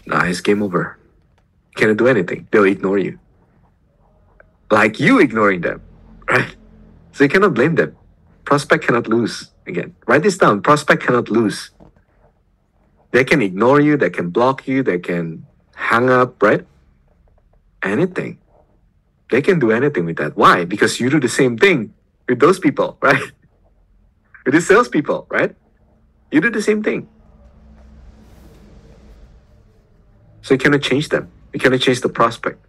Nah, it's game over. You cannot do anything. They'll ignore you. Like you ignoring them, right? So you cannot blame them. Prospect cannot lose. Again, write this down. Prospect cannot lose. They can ignore you. They can block you. They can hang up, right? Anything. They can do anything with that. Why? Because you do the same thing with those people, right? With the salespeople, right? You do the same thing. So you cannot change them. You cannot change the prospect.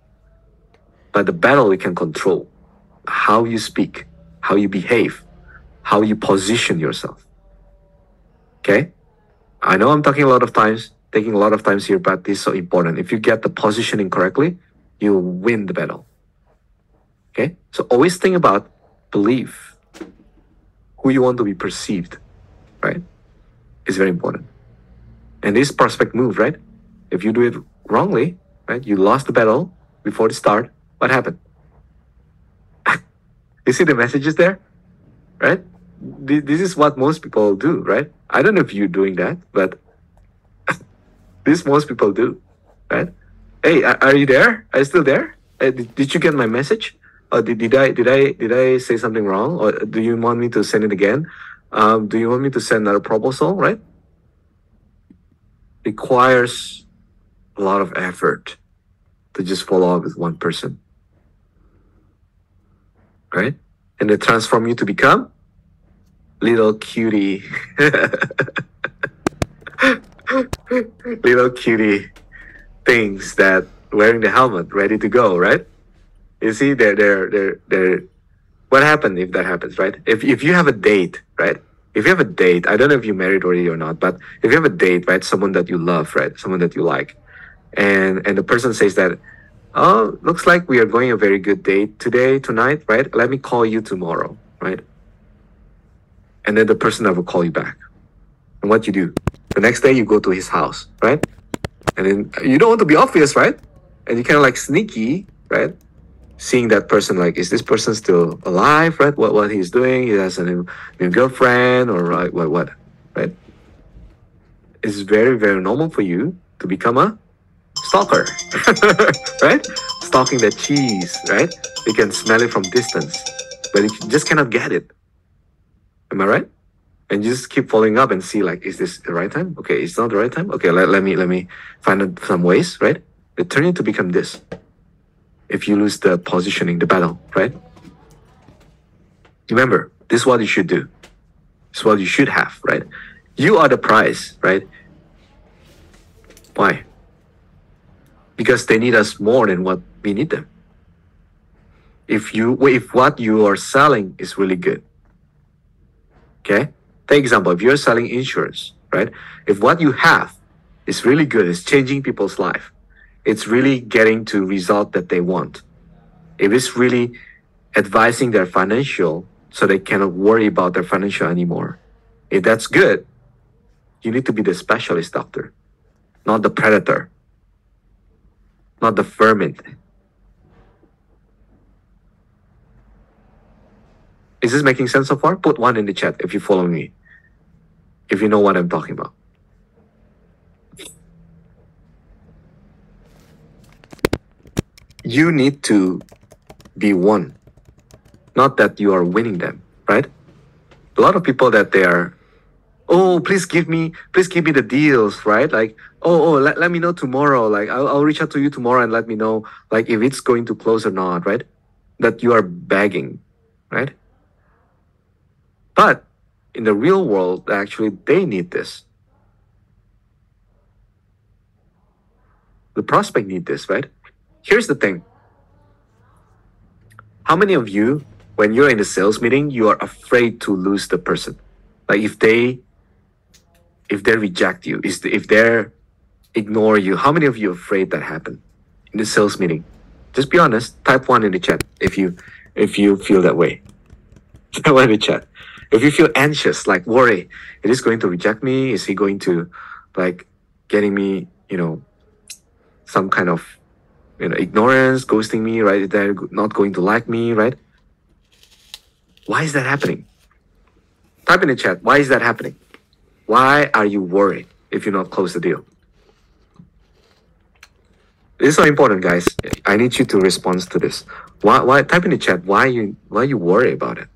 But the battle we can control. How you speak, how you behave, how you position yourself. Okay? I know I'm taking a lot of times here, but this is so important. If you get the positioning correctly, you'll win the battle. Okay? So always think about belief. Who you want to be perceived, right? Is very important. And this prospect move, right? If you do it wrongly, right? You lost the battle before the start. What happened? You see the messages there, right? This is what most people do, right? I don't know if you're doing that, but this most people do, right? Hey, are you there? Are you still there? Did you get my message? Did I say something wrong? Or do you want me to send it again? Do you want me to send another proposal? Right? Requires a lot of effort to just follow up with one person, right? And they transform you to become little cutie, little cutie things that wearing the helmet, ready to go, right? You see, they're. What happened if that happens, right? If you have a date, right? If you have a date, I don't know if you're married already or not, but if you have a date, right, someone that you love, right, someone that you like, and the person says that, oh, looks like we are going a very good date tonight, right? Let me call you tomorrow, right? And then the person never call you back. And what you do? The next day you go to his house, right? And then you don't want to be obvious, right? And you kind of like sneaky, right? Seeing that person, like, is this person still alive, right? What he's doing? He has a new girlfriend, or right, what, right? It's very, very normal for you to become a stalker, right? Stalking that cheese, right? You can smell it from distance, but you just cannot get it. Am I right? And you just keep following up and see, like, is this the right time? Okay, it's not the right time. Okay, let me find some ways, right? They turn you to become this. If you lose the positioning, the battle, right? Remember, this is what you should do. This is what you should have, right? You are the prize, right? Why? Because they need us more than what we need them. If what you are selling is really good, okay? Take example, if you're selling insurance, right? If what you have is really good, it's changing people's life, it's really getting to result that they want. If it's really advising their financial so they cannot worry about their financial anymore, if that's good, you need to be the specialist doctor, not the predator, not the vermin. Is this making sense so far? Put one in the chat if you follow me, if you know what I'm talking about. You need to be one, not that you are winning them, right? A lot of people that they are, oh, please give me the deals, right? Like, let me know tomorrow. Like, I'll reach out to you tomorrow and let me know, like, if it's going to close or not, right? That you are begging, right? But in the real world, actually, they need this. The prospect need this, right? Here's the thing. How many of you, when you're in a sales meeting, you are afraid to lose the person? Like if they reject you, if they ignore you, how many of you are afraid that happen in the sales meeting? Just be honest. Type 1 in the chat if you feel that way. Type 1 in the chat. If you feel anxious, like worry, is he going to reject me? Is he going to like getting me, some kind of ignorance, ghosting me, right? They're not going to like me, right? Why is that happening? Type in the chat. Why is that happening? Why are you worried if you not close the deal? This is so important, guys. I need you to respond to this. Why? Type in the chat. Why you worry about it?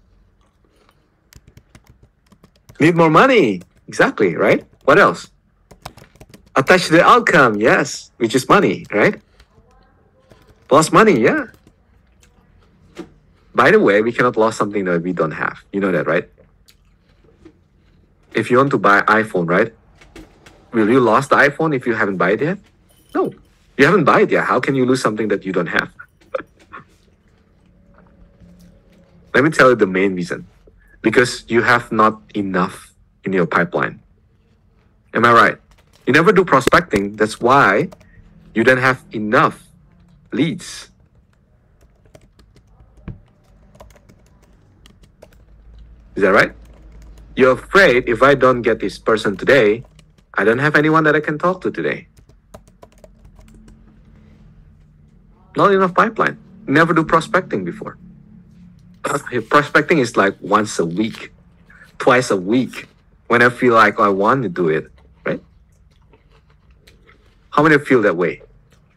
Need more money. Exactly, right? What else? Attached to the outcome, yes, which is money, right? Lost money, yeah. By the way, we cannot lose something that we don't have. You know that, right? If you want to buy iPhone, right? Will you lose the iPhone if you haven't bought it yet? No, you haven't bought it yet. How can you lose something that you don't have? Let me tell you the main reason. Because you have not enough in your pipeline. Am I right? You never do prospecting. That's why you don't have enough leads. Is that right? You're afraid if I don't get this person today, I don't have anyone that I can talk to today. Not enough pipeline. Never do prospecting before. Prospecting is like once a week, twice a week, when I feel like I want to do it, right? How many of you feel that way?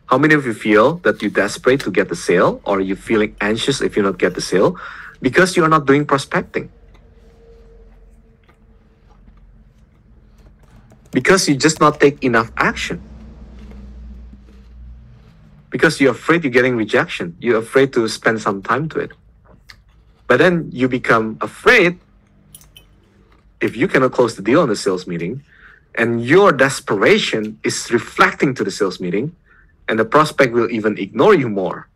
How many of you feel that you're desperate to get the sale, or you're feeling anxious if you not get the sale because you're not doing prospecting? Because you just not take enough action. Because you're afraid you're getting rejection. You're afraid to spend some time to it. But then you become afraid if you cannot close the deal on the sales meeting, and your desperation is reflecting to the sales meeting, and the prospect will even ignore you more.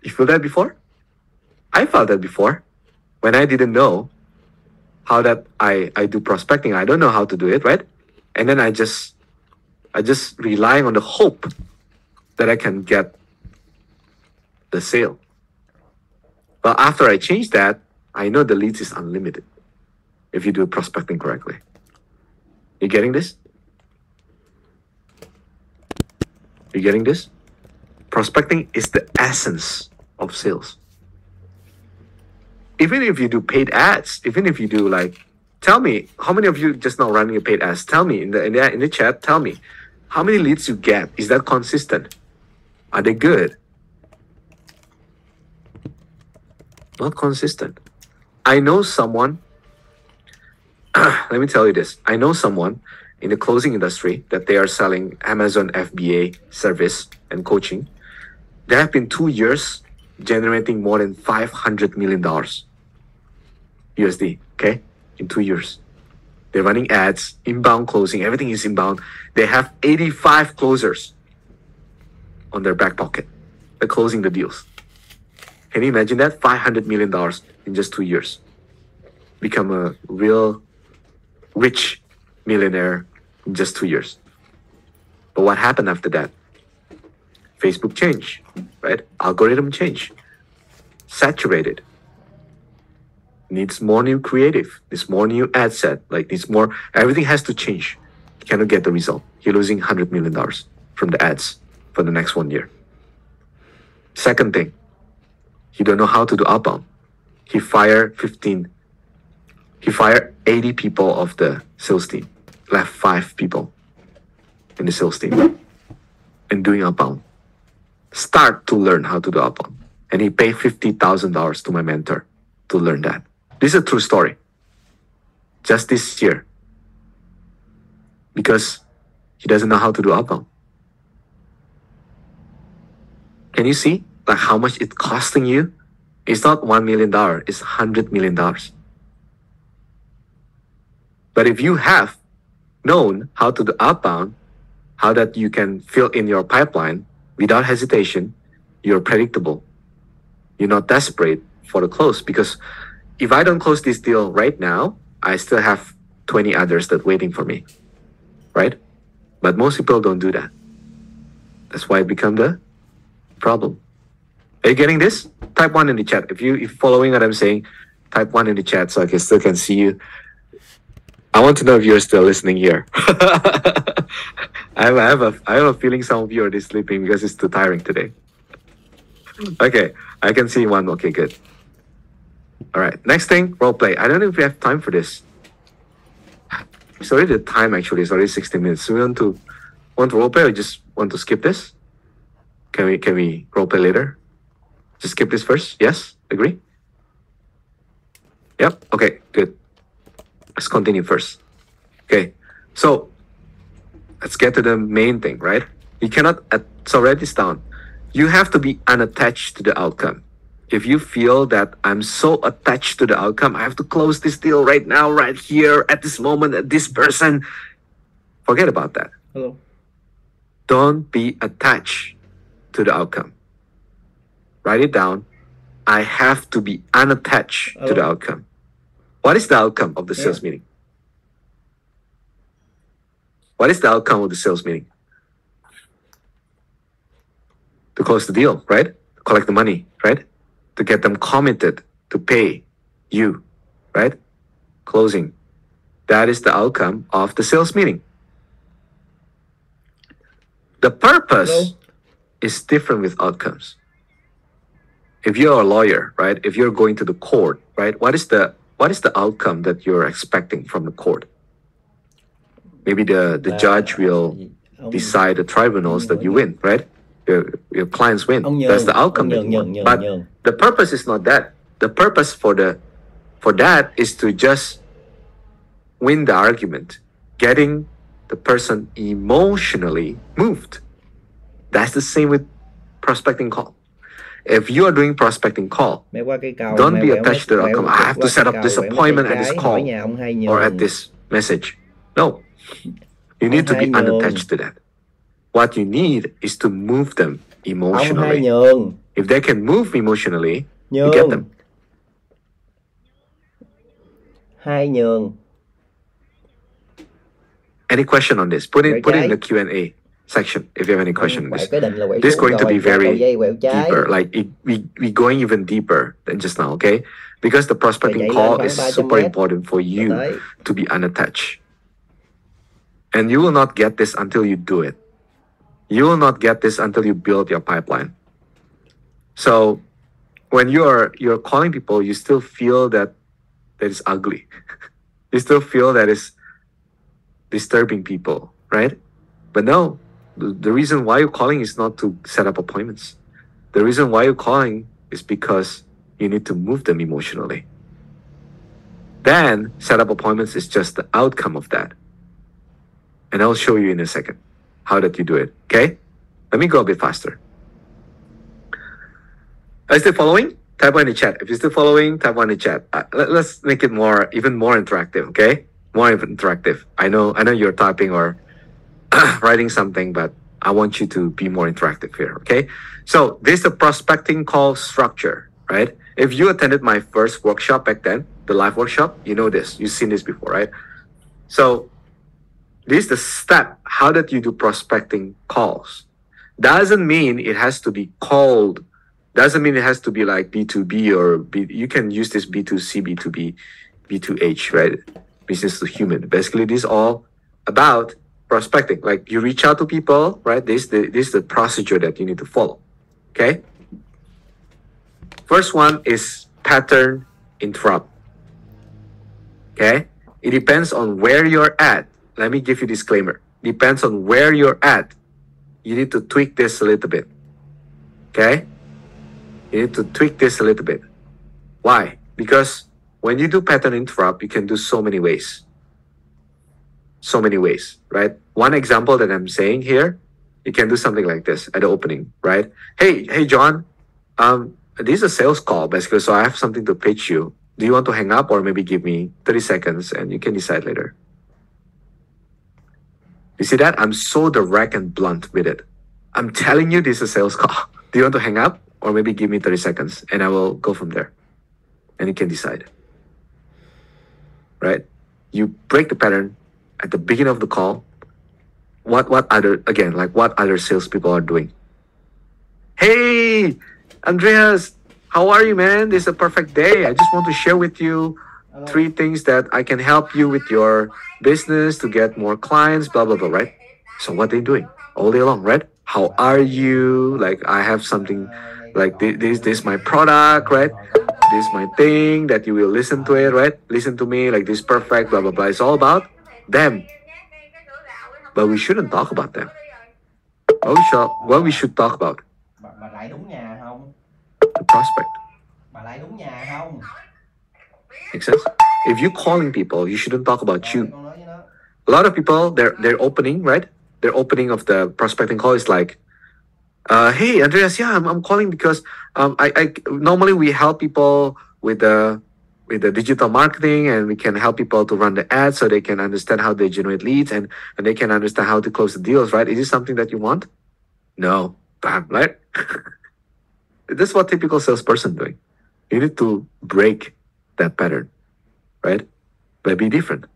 You feel that before? I felt that before. When I didn't know how that I do prospecting, I don't know how to do it, right? And then I just relying on the hope that I can get the sale. But after I change that, I know the leads is unlimited if you do prospecting correctly. You getting this? You getting this? Prospecting is the essence of sales. Even if you do paid ads, even if you do tell me, how many of you just now running a paid ads? Tell me in the chat, tell me, how many leads you get? Is that consistent? Are they good? Not consistent. I know someone, let me tell you this. I know someone in the closing industry that they are selling Amazon FBA service and coaching. They have been 2 years generating more than $500 million USD, okay? In 2 years. They're running ads, inbound closing, everything is inbound. They have 85 closers on their back pocket. They're closing the deals. Can you imagine that? $500 million in just 2 years. Become a real rich millionaire in just 2 years. But what happened after that? Facebook changed, right? Algorithm change. Saturated. Needs more new creative. Needs more new ad set. Needs more. Everything has to change. You cannot get the result. You're losing $100 million from the ads for the next 1 year. Second thing, he don't know how to do outbound. He fired 80 people of the sales team. Left 5 people in the sales team and doing outbound. Start to learn how to do outbound. And he paid $50,000 to my mentor to learn that. This is a true story. Just this year. Because he doesn't know how to do outbound. Can you see how much it's costing you It's not $1 million, it's $100 million. But if you have known how to do outbound, how that you can fill in your pipeline without hesitation, you're predictable. You're not desperate for the close, because if I don't close this deal right now, I still have 20 others that waiting for me, right? But most people don't do that. That's why it become the problem. Are you getting this? Type 1 in the chat. If you're following what I'm saying, type 1 in the chat so I still can see you. I want to know if you're still listening here. I have a feeling some of you are just sleeping because it's too tiring today. Okay, I can see one. Okay, good. All right, next thing, role play. I don't know if we have time for this. It's already the time actually. It's already 60 minutes. So we want to role play or just want to skip this? Can we role play later? Just skip this first? Yes? Agree? Yep. Okay, good. Let's continue first. Okay, so let's get to the main thing, right? You cannot, so write this down. You have to be unattached to the outcome. If you feel that I'm so attached to the outcome, I have to close this deal right now, right here, at this moment, at this person, forget about that. Hello. Don't be attached to the outcome. Write it down. I have to be unattached to the outcome. What is the outcome of the sales meeting? What is the outcome of the sales meeting? To close the deal, right? To collect the money, right? To get them committed to pay you, right? Closing. That is the outcome of the sales meeting. The purpose is different with outcomes. If you're a lawyer, right? If you're going to the court, right? What is the outcome that you're expecting from the court? Maybe the judge will decide the tribunals that you win, right? Your clients win. That's the outcome that you want. But the purpose is not that. The purpose for that is to just win the argument, getting the person emotionally moved. That's the same with prospecting call. If you are doing prospecting call, don't be attached to the outcome. I have to set up this appointment at this call or at this message. No, you need to be unattached to that. What you need is to move them emotionally. If they can move emotionally, you get them. Any question on this? Put it in the Q&A section if you have any question on this. This is going to be very deeper. Like we going even deeper than just now, okay? Because the prospecting call is super important for you to be unattached. And you will not get this until you do it. You will not get this until you build your pipeline. So when you're calling people, you still feel that is ugly. You still feel that is disturbing people, right? But no, the reason why you're calling is not to set up appointments. The reason why you're calling is because you need to move them emotionally. Then set up appointments is just the outcome of that. And I'll show you in a second how that you do it, okay? Let me go a bit faster. Are you still following? Type 1 in the chat. If you're still following, type 1 in the chat. Let's make it even more interactive, okay? More interactive. I know you're typing or writing something, but I want you to be more interactive here, okay? So this is the prospecting call structure, right? If you attended my first workshop back then, the live workshop, you know this. You've seen this before, right? So this is the step. How that you do prospecting calls. Doesn't mean it has to be called. Doesn't mean it has to be like B2B or you can use this B2C, B2B, B2H, right? Business to human. Basically, this is all about prospecting. Like you reach out to people, right? This is the procedure that you need to follow. Okay. First one is pattern interrupt. Okay. It depends on where you're at. Let me give you a disclaimer. Depends on where you're at. You need to tweak this a little bit. Okay. You need to tweak this a little bit. Why? Because when you do pattern interrupt, you can do so many ways. So many ways, right? One example that I'm saying here, you can do something like this at the opening, right? Hey, John, this is a sales call basically, so I have something to pitch you. Do you want to hang up or maybe give me 30 seconds and you can decide later? You see that? I'm so direct and blunt with it. I'm telling you this is a sales call. Do you want to hang up or maybe give me 30 seconds and I will go from there and you can decide. Right? You break the pattern at the beginning of the call. What other salespeople are doing? Hey, Andreas, how are you, man? This is a perfect day. I just want to share with you 3 things that I can help you with your business to get more clients, blah, blah, blah, right? So what they doing all day long, right? How are you? Like, I have something like this my product, right? This my thing that you will listen to it, right? Listen to me, like this perfect, blah, blah, blah. It's all about them. But we shouldn't talk about them. What we should talk about? Bà lại đúng nhà không? The prospect. Bà lại đúng nhà không? Makes sense? If you're calling people, you shouldn't talk about you. A lot of people, their opening, right? Their opening of the prospecting call is like, hey, Andreas, yeah, I'm calling because I normally we help people with the digital marketing, and we can help people to run the ads so they can understand how they generate leads and they can understand how to close the deals, right? Is this something that you want? No. Bam, right? That's what typical salesperson doing. You need to break that pattern, right? But be different.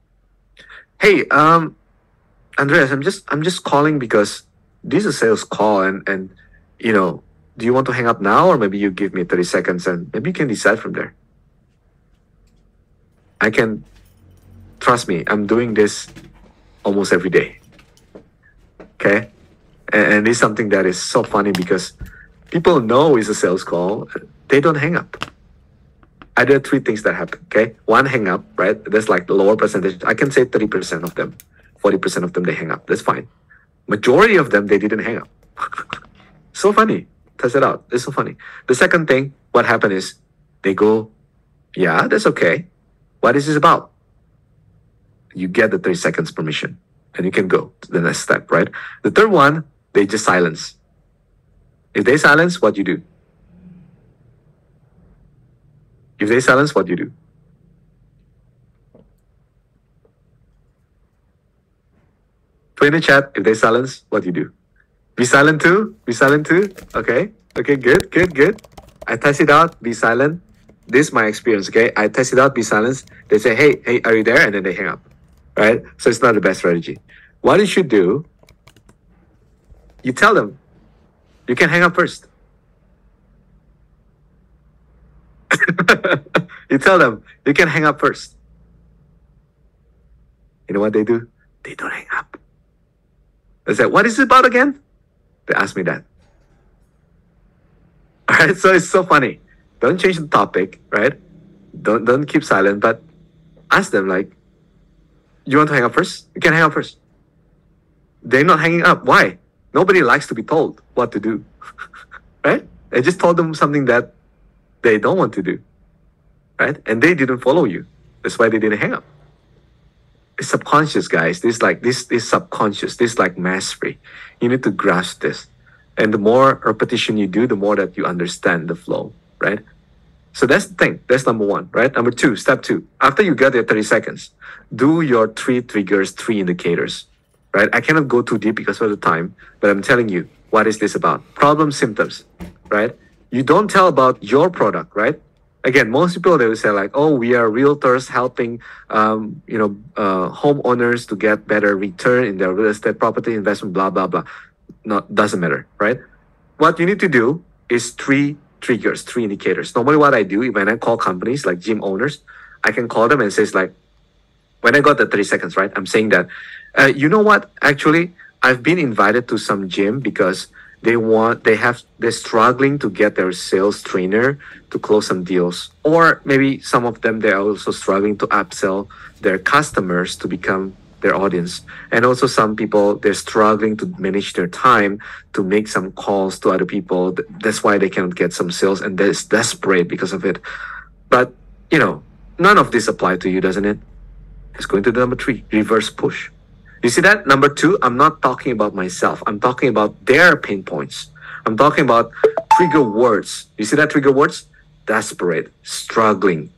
Hey, Andreas, I'm just calling because this is a sales call and you know, do you want to hang up now or maybe you give me 30 seconds and maybe you can decide from there. Trust me, I'm doing this almost every day. Okay? And it's something that is so funny because people know it's a sales call. They don't hang up. There are 3 things that happen, okay? 1, hang up, right? That's like the lower percentage. I can say 30% of them, 40% of them, they hang up. That's fine. Majority of them, they didn't hang up. So funny. Test it out. It's so funny. The second thing, what happened is they go, yeah, that's okay. What is this about? You get the 30 seconds permission and you can go to the next step, right? The third one, they just silence. If they silence, what you do? If they silence, what you do? Put in the chat, if they silence, what you do? Be silent too? Be silent too? Okay. Okay, good. I test it out, be silent. This is my experience, okay? I test it out, be silent. They say, hey, are you there? And then they hang up, right? So it's not the best strategy. What you should do, you tell them, you can hang up first. You tell them, you can hang up first. You know what they do? They don't hang up. They say, what is it about again? They ask me that. All right, so it's so funny. Don't change the topic, right? Don't keep silent, but ask them like, you want to hang up first? You can hang up first. They're not hanging up. Why? Nobody likes to be told what to do, right? I just told them something that they don't want to do, right? And they didn't follow you. That's why they didn't hang up. It's subconscious, guys. This is subconscious. This is like mastery. You need to grasp this. And the more repetition you do, the more that you understand the flow, right? So that's the thing. That's number 1, right? Number 2, step 2. After you get your 30 seconds, do your 3 triggers, 3 indicators, right? I cannot go too deep because of the time, but I'm telling you, what is this about? Problem, symptoms, right? You don't tell about your product, right? Again, most people, they will say like, oh, we are realtors helping, homeowners to get better return in their real estate property investment, blah, blah, blah. No, doesn't matter, right? What you need to do is 3 triggers, 3 indicators. Normally what I do when I call companies like gym owners, I can call them and say like, when I got the 30 seconds, right? I'm saying that, you know what? Actually, I've been invited to some gym because they're struggling to get their sales trainer to close some deals. Or maybe some of them, they're also struggling to upsell their customers to become their audience. And also some people, they're struggling to manage their time to make some calls to other people. That's why they cannot get some sales and they're desperate because of it. But, you know, none of this apply to you, doesn't it? Let's go into the number 3, reverse push. You see that? Number 2, I'm not talking about myself. I'm talking about their pain points. I'm talking about trigger words. You see that trigger words? Desperate, struggling,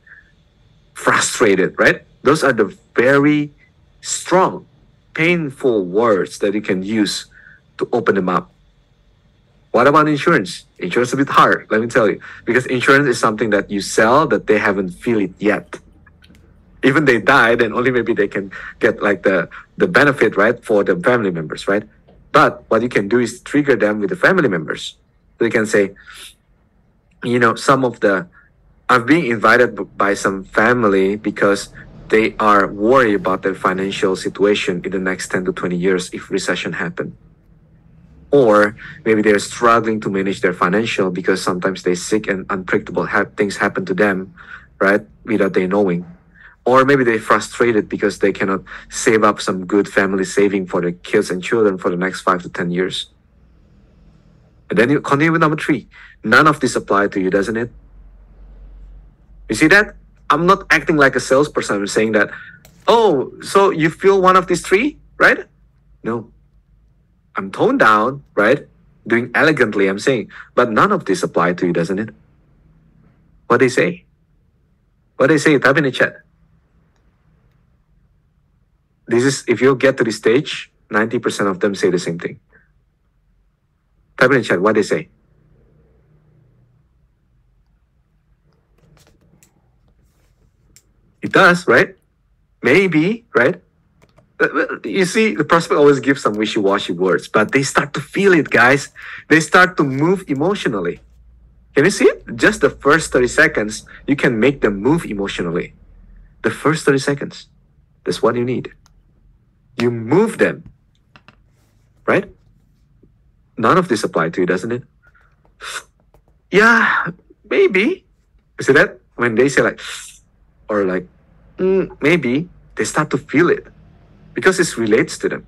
frustrated, right? Those are the very strong, painful words that you can use to open them up. What about insurance? Insurance is a bit hard, let me tell you, because insurance is something that you sell that they haven't feel it yet. Even they die, then only maybe they can get like the benefit, right, for the family members, right? But what you can do is trigger them with the family members. They can say, you know, I'm being invited by some family because they are worried about their financial situation in the next 10 to 20 years if recession happen. Or maybe they're struggling to manage their financial because sometimes they're sick and unpredictable things happen to them, right, without they knowing. Or maybe they're frustrated because they cannot save up some good family saving for their kids and children for the next 5 to 10 years. And then you continue with number 3. None of this apply to you, doesn't it? You see that? I'm not acting like a salesperson. I'm saying that, oh, so you feel one of these 3, right? No. I'm toned down, right? Doing elegantly, I'm saying, but none of this apply to you, doesn't it? What they say? What they say, type in the chat. This is, if you get to this stage, 90% of them say the same thing. Type in the chat what they say. It does, right? Maybe, right? You see, the prospect always gives some wishy-washy words, but they start to feel it, guys. They start to move emotionally. Can you see it? Just the first 30 seconds, you can make them move emotionally. The first 30 seconds. That's what you need. You move them, right? None of this apply to you, doesn't it? Yeah, maybe. You see that? When they say like, or like, maybe, they start to feel it because it relates to them.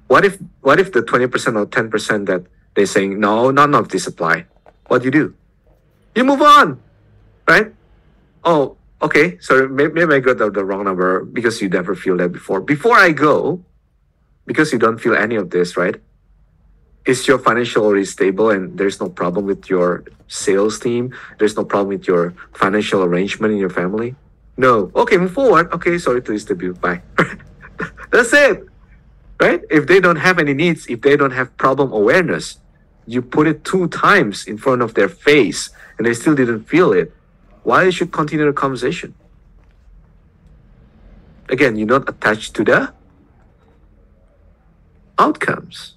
What if the 20% or 10% that they're saying, no, none of this apply? What do you do? You move on, right? Oh, okay, so maybe I got the wrong number because you never feel that before. Before I go, because you don't feel any of this, right? Is your financial already stable and there's no problem with your sales team? There's no problem with your financial arrangement in your family? No. Okay, move forward. Okay, sorry to disturb you. Bye. That's it, right? If they don't have any needs, if they don't have problem awareness, you put it 2 times in front of their face and they still didn't feel it, why you should continue the conversation? Again, you're not attached to the outcomes.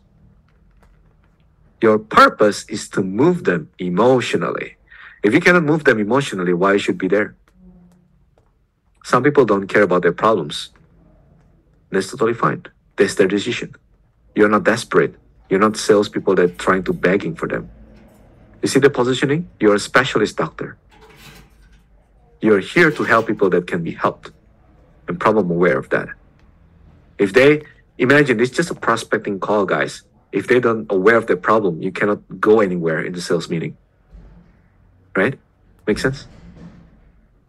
Your purpose is to move them emotionally. If you cannot move them emotionally, why you should be there? Some people don't care about their problems. That's totally fine. That's their decision. You're not desperate. You're not salespeople that are trying to begging for them. You see the positioning? You're a specialist doctor. You're here to help people that can be helped and problem aware of that. If they, imagine it's just a prospecting call, guys. If they don't aware of the problem, you cannot go anywhere in the sales meeting. Right? Make sense?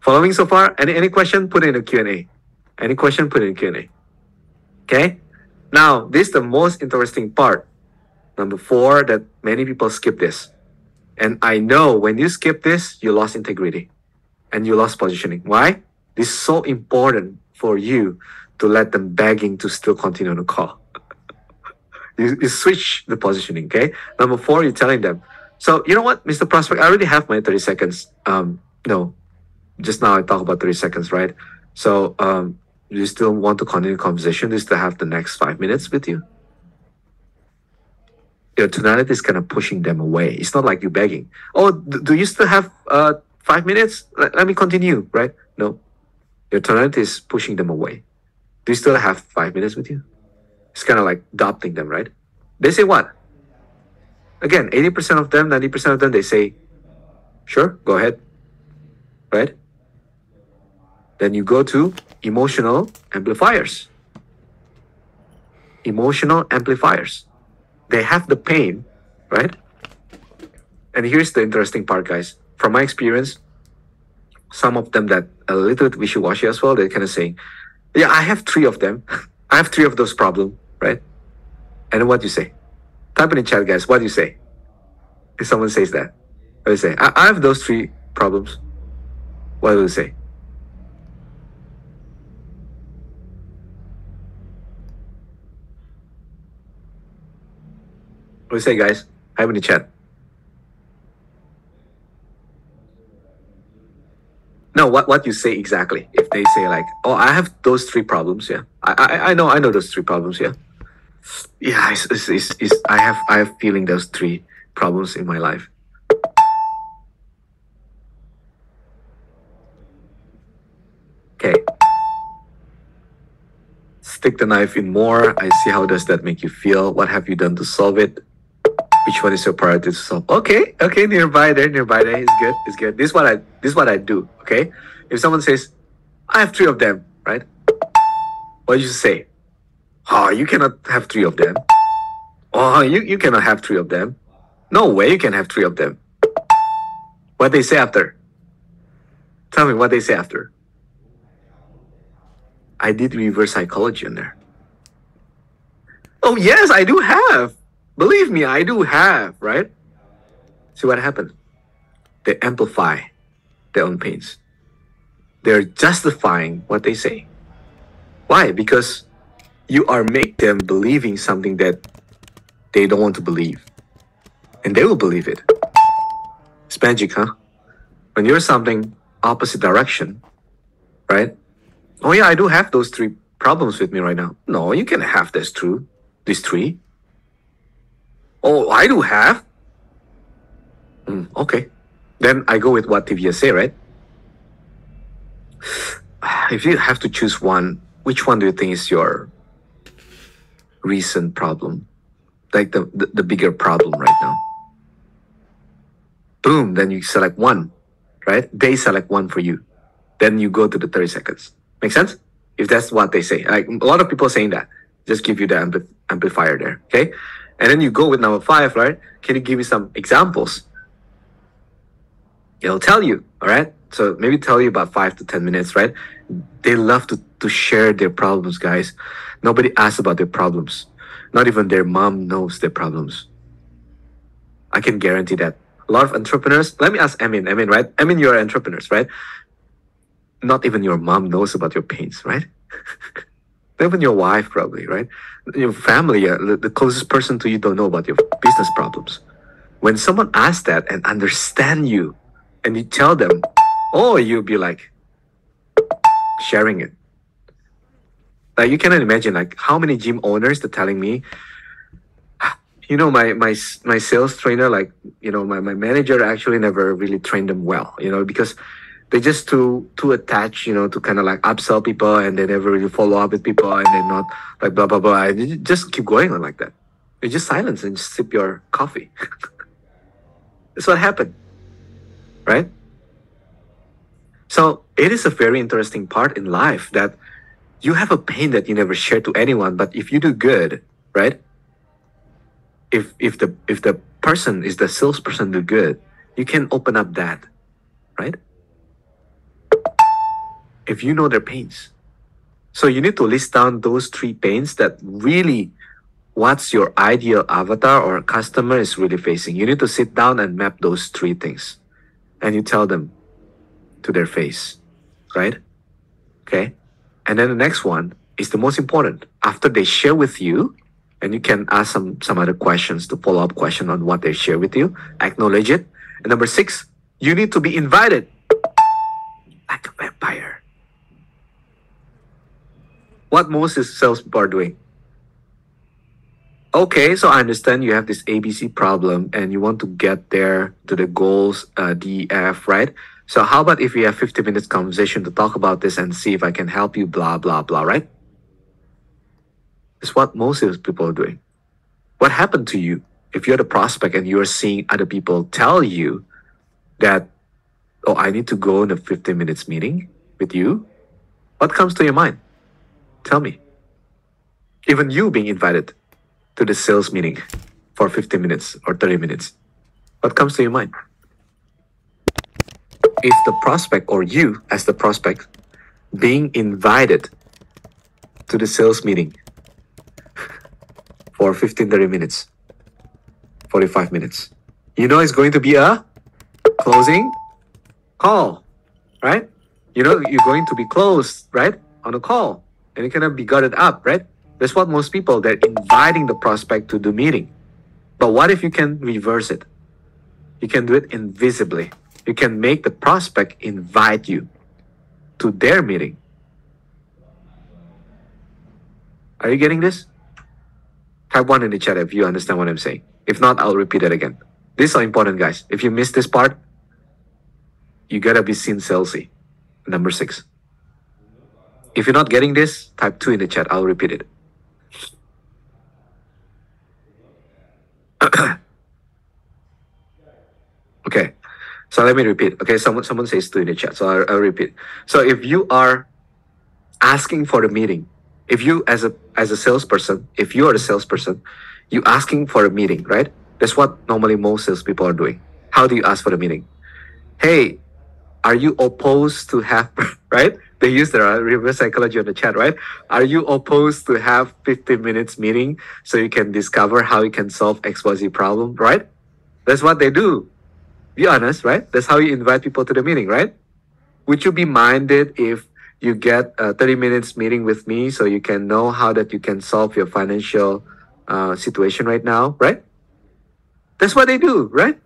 Following so far? Any question? Put it in the Q&A. Any question? Put it in Q&A. Okay? Now, this is the most interesting part. Number 4, that many people skip this. And I know when you skip this, you lost integrity and you lost positioning. Why? This is so important for you to let them begging to still continue on the call. You switch the positioning, okay? Number 4, you're telling them, so you know what, Mr. Prospect, I already have my 30 seconds. No, just now I talked about 30 seconds, right? So you still want to continue the conversation? Do you still have the next 5 minutes with you? Your tonality is kind of pushing them away. It's not like you're begging. Oh, do you still have 5 minutes? Let me continue, right? No. Your tonality is pushing them away. Do you still have 5 minutes with you? It's kind of like adopting them, right? They say what? Again, 80% of them, 90% of them, they say, sure, go ahead, right? Then you go to emotional amplifiers. Emotional amplifiers. They have the pain, right? And here's the interesting part, guys. From my experience, some of them that a little bit wishy-washy as well, they're kind of saying, yeah, I have 3 of them. I have 3 of those problems, right? And what do you say? Type in the chat, guys. What do you say? If someone says that, what do you say? I have those 3 problems. What do you say? What do you say, guys? Type in the chat. No, what you say exactly? If they say like, "Oh, I have those 3 problems," yeah, I know those 3 problems, yeah, yeah, I have feeling those 3 problems in my life. Okay, stick the knife in more. I see. How does that make you feel? What have you done to solve it? Which one is your priority to solve? Okay, nearby there. It's good. This is what I do. Okay, if someone says, "I have 3 of them," right? What do you say? Oh, you cannot have 3 of them. Oh, you cannot have 3 of them. No way you can have 3 of them. What they say after? Tell me what they say after. I did reverse psychology in there. Oh yes, I do have. Believe me, I do have, right? See what happened? They amplify their own pains. They're justifying what they say. Why? Because you are making them believing something that they don't want to believe. And they will believe it. It's magic, huh? When you're something opposite direction, right? Oh yeah, I do have those 3 problems with me right now. No, you can have these 3. Oh, I do have. Okay. Then I go with what TVS say, right? If you have to choose one, which one do you think is your recent problem? Like the bigger problem right now? Boom, then you select one, right? They select one for you. Then you go to the 30 seconds. Make sense? If that's what they say. Like a lot of people saying that. Just give you the amplifier there, okay? And then you go with number 5, right? Can you give me some examples? It'll tell you, all right? So maybe tell you about 5 to 10 minutes, right? They love to share their problems, guys. Nobody asks about their problems. Not even their mom knows their problems. I can guarantee that. A lot of entrepreneurs, let me ask Emin, right? Emin, you're entrepreneurs, right? Not even your mom knows about your pains, right? Not even your wife, probably, right? Your family, the closest person to you don't know about your business problems. When someone asks that and understand you, and you tell them, oh, you'll be like sharing it. Like you cannot imagine like how many gym owners are telling me, you know, my sales trainer, like, you know, my manager actually never really trained them well, you know, because they just too attached, you know, to kind of like upsell people, and they never really follow up with people, and they're not like blah blah blah. And you just keep going on like that. You just silence and just sip your coffee. That's what happened, right? So it is a very interesting part in life that you have a pain that you never share to anyone, but if you do good, right? If the person is the salesperson do good, you can open up that, right? If you know their pains. So you need to list down those 3 pains that really what's your ideal avatar or customer is really facing. You need to sit down and map those 3 things. And you tell them to their face, right? Okay. And then the next one is the most important. After they share with you, and you can ask some other questions to follow up question on what they share with you, acknowledge it. And number 6, you need to be invited like a vampire. What most salespeople are doing. Okay, so I understand you have this ABC problem and you want to get there to the goals, DEF, right? So how about if we have 50 minutes conversation to talk about this and see if I can help you, blah, blah, blah, right? It's what most salespeople are doing. What happened to you if you're the prospect and you're seeing other people tell you that, oh, I need to go in a 15 minutes meeting with you? What comes to your mind? Tell me. Even you being invited to the sales meeting for 15 minutes or 30 minutes. What comes to your mind? If the prospect or you as the prospect being invited to the sales meeting for 15, 30 minutes, 45 minutes, You know it's going to be a closing call, right? You know you're going to be closed, right? On a call. And it cannot be gutted up, right? That's what most people, they're inviting the prospect to the meeting. But what if you can reverse it? You can do it invisibly. You can make the prospect invite you to their meeting. Are you getting this? Type 1 in the chat if you understand what I'm saying. If not, I'll repeat it again. This is so important, guys. If you miss this part, you gotta be seen salesy. Number 6. If you're not getting this, type 2 in the chat. I'll repeat it. Okay. So let me repeat. Okay, someone says 2 in the chat. So I'll repeat. So if you are asking for the meeting, if you as a salesperson, if you are a salesperson, you asking for a meeting, right? That's what normally most salespeople are doing. How do you ask for the meeting? Hey, are you opposed to have, right? They use the reverse psychology on the chat, right? Are you opposed to have 15 minutes meeting so you can discover how you can solve XYZ problem, right? That's what they do. Be honest, right? That's how you invite people to the meeting, right? Would you be minded if you get a 30 minutes meeting with me so you can know how that you can solve your financial situation right now, right? That's what they do, right?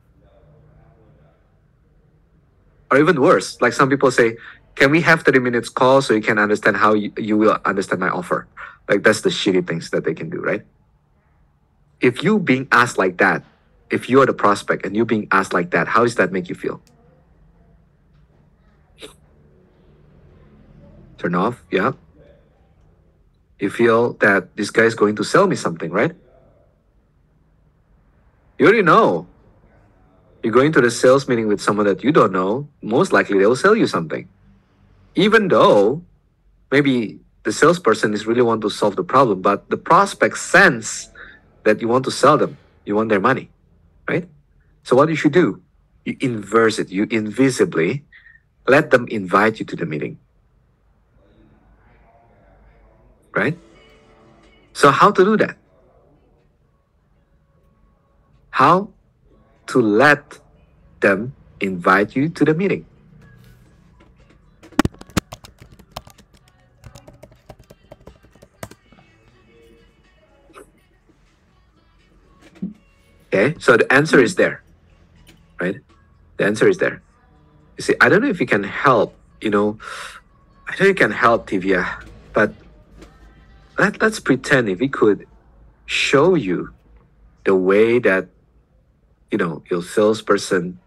Or even worse, like some people say, can we have 30 minutes call so you can understand how you will understand my offer? Like that's the shitty things that they can do, right? If you being asked like that, if you're the prospect and you being asked like that, how does that make you feel? Turn off, yeah. You feel that this guy is going to sell me something, right? You already know. You're going to the sales meeting with someone that you don't know, most likely they'll sell you something. Even though maybe the salesperson is really want to solve the problem, but the prospect sense that you want to sell them, you want their money, right? So what you should do, you inverse it, you invisibly let them invite you to the meeting, right? So how to do that? How to let them invite you to the meeting? Okay, so the answer is there, right? The answer is there. You see, I don't know if you can help, I know you can help, Tivia, but let's pretend if we could show you the way that, your salesperson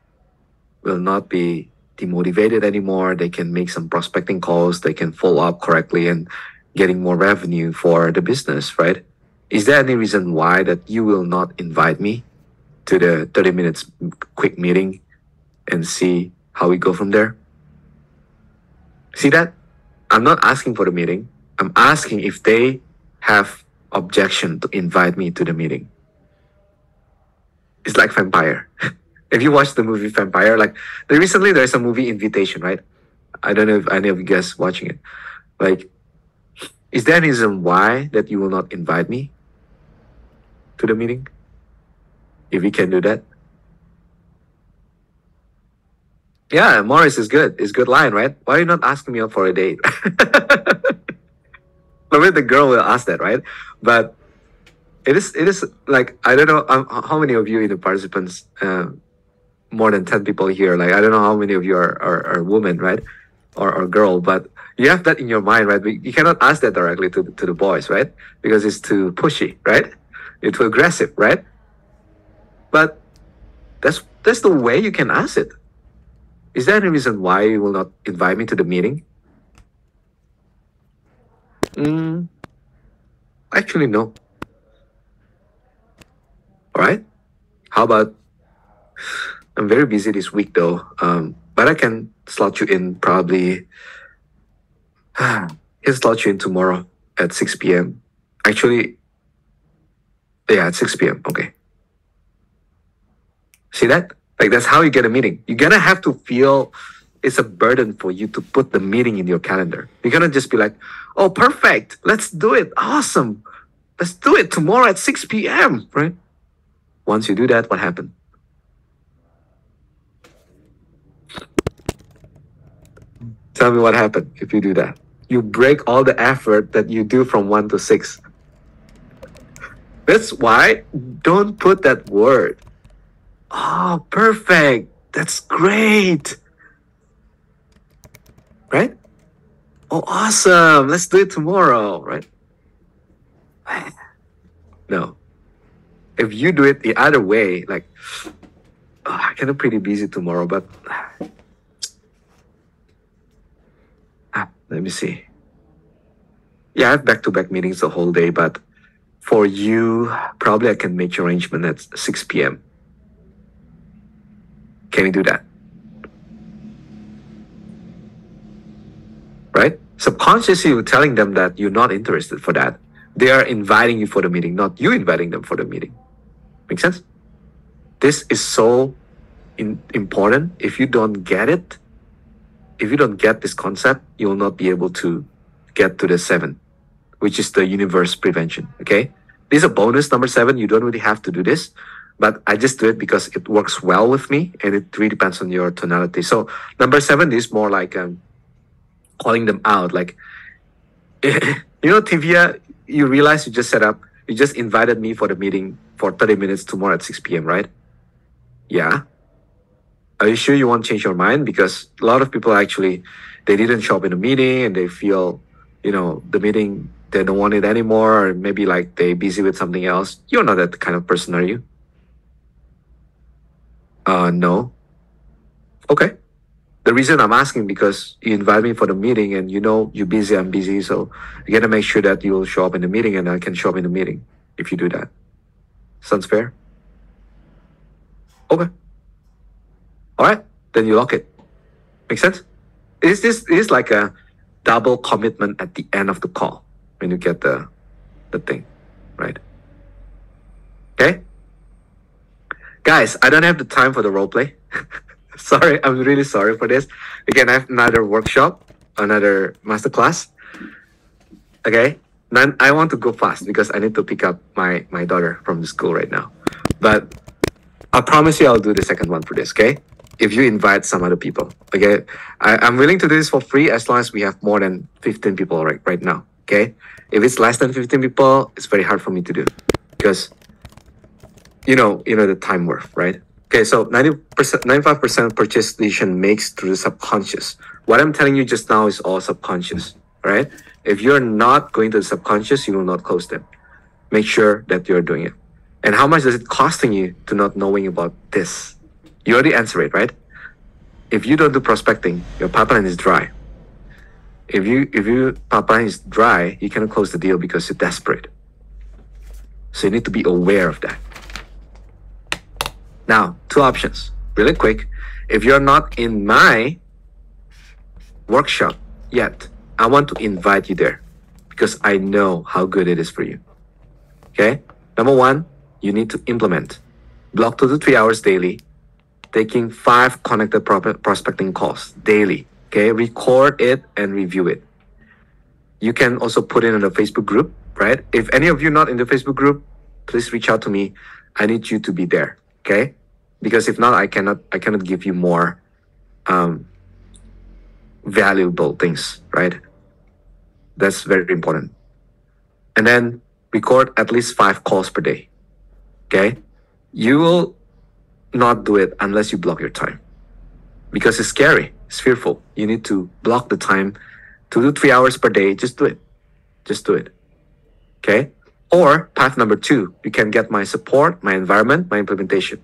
will not be demotivated anymore. They can make some prospecting calls. They can follow up correctly and getting more revenue for the business, right? Is there any reason why that you will not invite me to the 30 minutes quick meeting and see how we go from there? See that? I'm not asking for the meeting. I'm asking if they have objection to invite me to the meeting. It's like Vampire. If you watch the movie Vampire, like recently there's a movie Invitation, right? I don't know if any of you guys watching it. Like, is there any reason why that you will not invite me to the meeting? If we can do that. Yeah, Morris is good. It's good line, right? Why are you not asking me out for a date? Maybe the girl will ask that, right? But it is like, I don't know how many of you in the participants, more than 10 people here, like I don't know how many of you are women, right? Or girl, but you have that in your mind, right? You cannot ask that directly to the boys, right? Because it's too pushy, right? It's too aggressive, right? But that's the way you can ask it. Is there any reason why you will not invite me to the meeting? Actually, no. All right. How about, I'm very busy this week though, but I can slot you in probably, I can slot you in tomorrow at 6 p.m. Actually, yeah, at 6 p.m. Okay. See that? Like that's how you get a meeting. You're gonna have to feel it's a burden for you to put the meeting in your calendar. You're gonna just be like, oh, perfect. Let's do it. Awesome. Let's do it tomorrow at 6 p.m. Right? Once you do that, what happened? Tell me what happened if you do that. You break all the effort that you do from 1 to 6. That's why don't put that word. Oh, perfect. That's great. Right? Oh, awesome. Let's do it tomorrow, right? No. If you do it the other way, like, oh, I'm kind of pretty busy tomorrow, but let me see. Yeah, I have back-to-back meetings the whole day, but for you, probably I can make your arrangement at 6 p.m. Can we do that? Right? Subconsciously, you're telling them that you're not interested for that. They are inviting you for the meeting, not you inviting them for the meeting. Make sense? This is so important. If you don't get it, if you don't get this concept, you will not be able to get to the 7, which is the universe prevention. Okay? This is a bonus, number 7. You don't really have to do this, but I just do it because it works well with me, and it really depends on your tonality. So number 7 is more like calling them out. Like, Tivia, you realize you just invited me for the meeting for 30 minutes tomorrow at 6 p.m., right? Yeah. Are you sure you won't change your mind? Because a lot of people actually, they didn't show up in the meeting and they feel, the meeting, they don't want it anymore, or maybe like they're busy with something else. You're not that kind of person, are you? No. Okay. The reason I'm asking because you invite me for the meeting and you're busy, I'm busy. So you got to make sure that you'll show up in the meeting and I can show up in the meeting if you do that. Sounds fair? Okay. All right. Then you lock it. Make sense? This is like a double commitment at the end of the call when you get the thing, right? Okay? Guys, I don't have the time for the role play. Sorry, I'm really sorry for this. Again, I have another workshop, another masterclass. Okay? Then I want to go fast because I need to pick up my daughter from the school right now. But I promise you I'll do the second one for this, okay? If you invite some other people, okay? I'm willing to do this for free as long as we have more than 15 people right now, okay? If it's less than 15 people, it's very hard for me to do because you know the time worth, right? Okay, so 95% of purchase decision makes through the subconscious. What I'm telling you just now is all subconscious, right? If you're not going to the subconscious, you will not close them. Make sure that you're doing it. And how much is it costing you to not knowing about this? You already answered it, right? If you don't do prospecting, your pipeline is dry. If your pipeline is dry, you cannot close the deal because you're desperate. So you need to be aware of that. Now, 2 options, really quick. If you're not in my workshop yet, I want to invite you there because I know how good it is for you. Okay? Number 1, you need to implement. Block 2 to 3 hours daily, taking 5 connected prospecting calls daily. Okay? Record it and review it. You can also put it in the Facebook group, right? If any of you not in the Facebook group, please reach out to me. I need you to be there. Okay? Because if not, I cannot give you more valuable things, right? That's very important. And then record at least 5 calls per day. Okay? You will not do it unless you block your time. Because it's scary. It's fearful. You need to block the time 2 to 3 hours per day. Just do it. Just do it. Okay? Or path number 2, you can get my support, my environment, my implementation.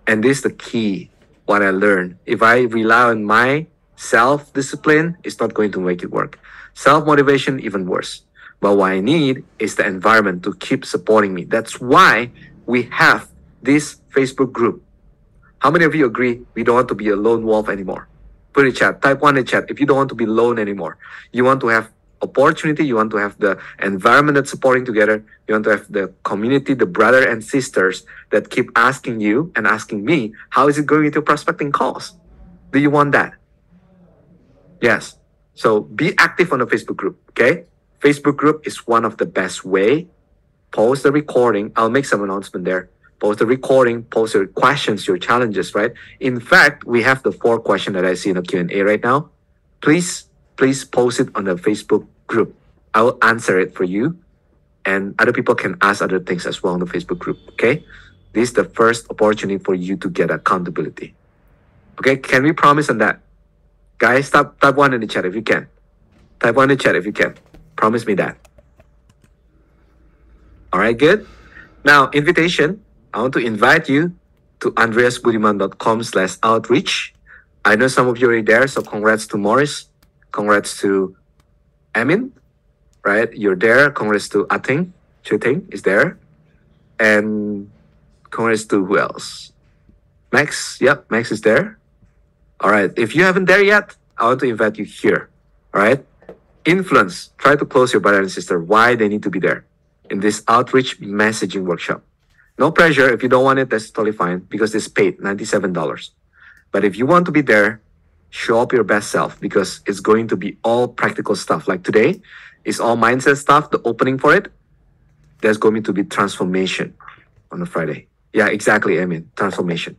And this is the key, what I learned. If I rely on my self-discipline, it's not going to make it work. Self-motivation, even worse. But what I need is the environment to keep supporting me. That's why we have this Facebook group. How many of you agree we don't want to be a lone wolf anymore? Put in chat, type 1 in chat if you don't want to be alone anymore. You want to have opportunity, you want to have the environment that's supporting together, you want to have the community, the brother and sisters that keep asking you and asking me, how is it going with your prospecting calls? Do you want that? Yes. So be active on the Facebook group, okay? Facebook group is one of the best way. Post the recording. I'll make some announcement there. Post the recording, post your questions, your challenges, right? In fact, we have the 4 questions that I see in the Q&A right now. please post it on the Facebook group. I will answer it for you, and other people can ask other things as well on the Facebook group. Okay, this is the first opportunity for you to get accountability. Okay, can we promise on that? Guys, type one in the chat if you can. Type one in the chat if you can. Promise me that. All right, good. Now, invitation. I want to invite you to andreasbudiman.com/outreach. I know some of you are already there, so congrats to Morris. Congrats to Amin, right? You're there. Congrats to Ating. Chuting is there. And congrats to who else? Max. Yep, Max is there. All right. If you haven't there yet, I want to invite you here. All right. Influence. Try to close your brother and sister why they need to be there in this outreach messaging workshop. No pressure. If you don't want it, that's totally fine because it's paid $97. But if you want to be there, show up your best self because it's going to be all practical stuff. Like today, it's all mindset stuff. The opening for it, there's going to be transformation on a Friday. Yeah, exactly. I mean, transformation.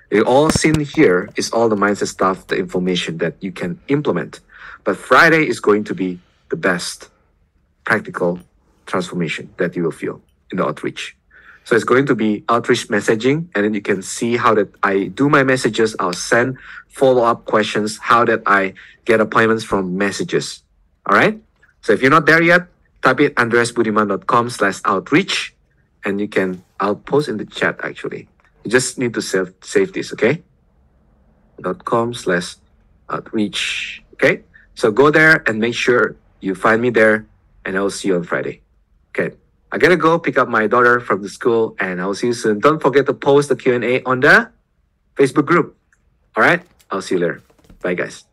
It all seen here is all the mindset stuff, the information that you can implement. But Friday is going to be the best practical transformation that you will feel in the outreach. So it's going to be outreach messaging, and then you can see how that I do my messages. I'll send follow-up questions, how that I get appointments from messages. All right. So if you're not there yet, type it andreasbudiman.com/outreach, and you can. I'll post in the chat actually. You just need to save this, okay? .com/outreach. Okay. So go there and make sure you find me there, and I will see you on Friday. Okay. I gotta go pick up my daughter from the school, and I'll see you soon. Don't forget to post the Q&A on the Facebook group. All right? I'll see you later. Bye, guys.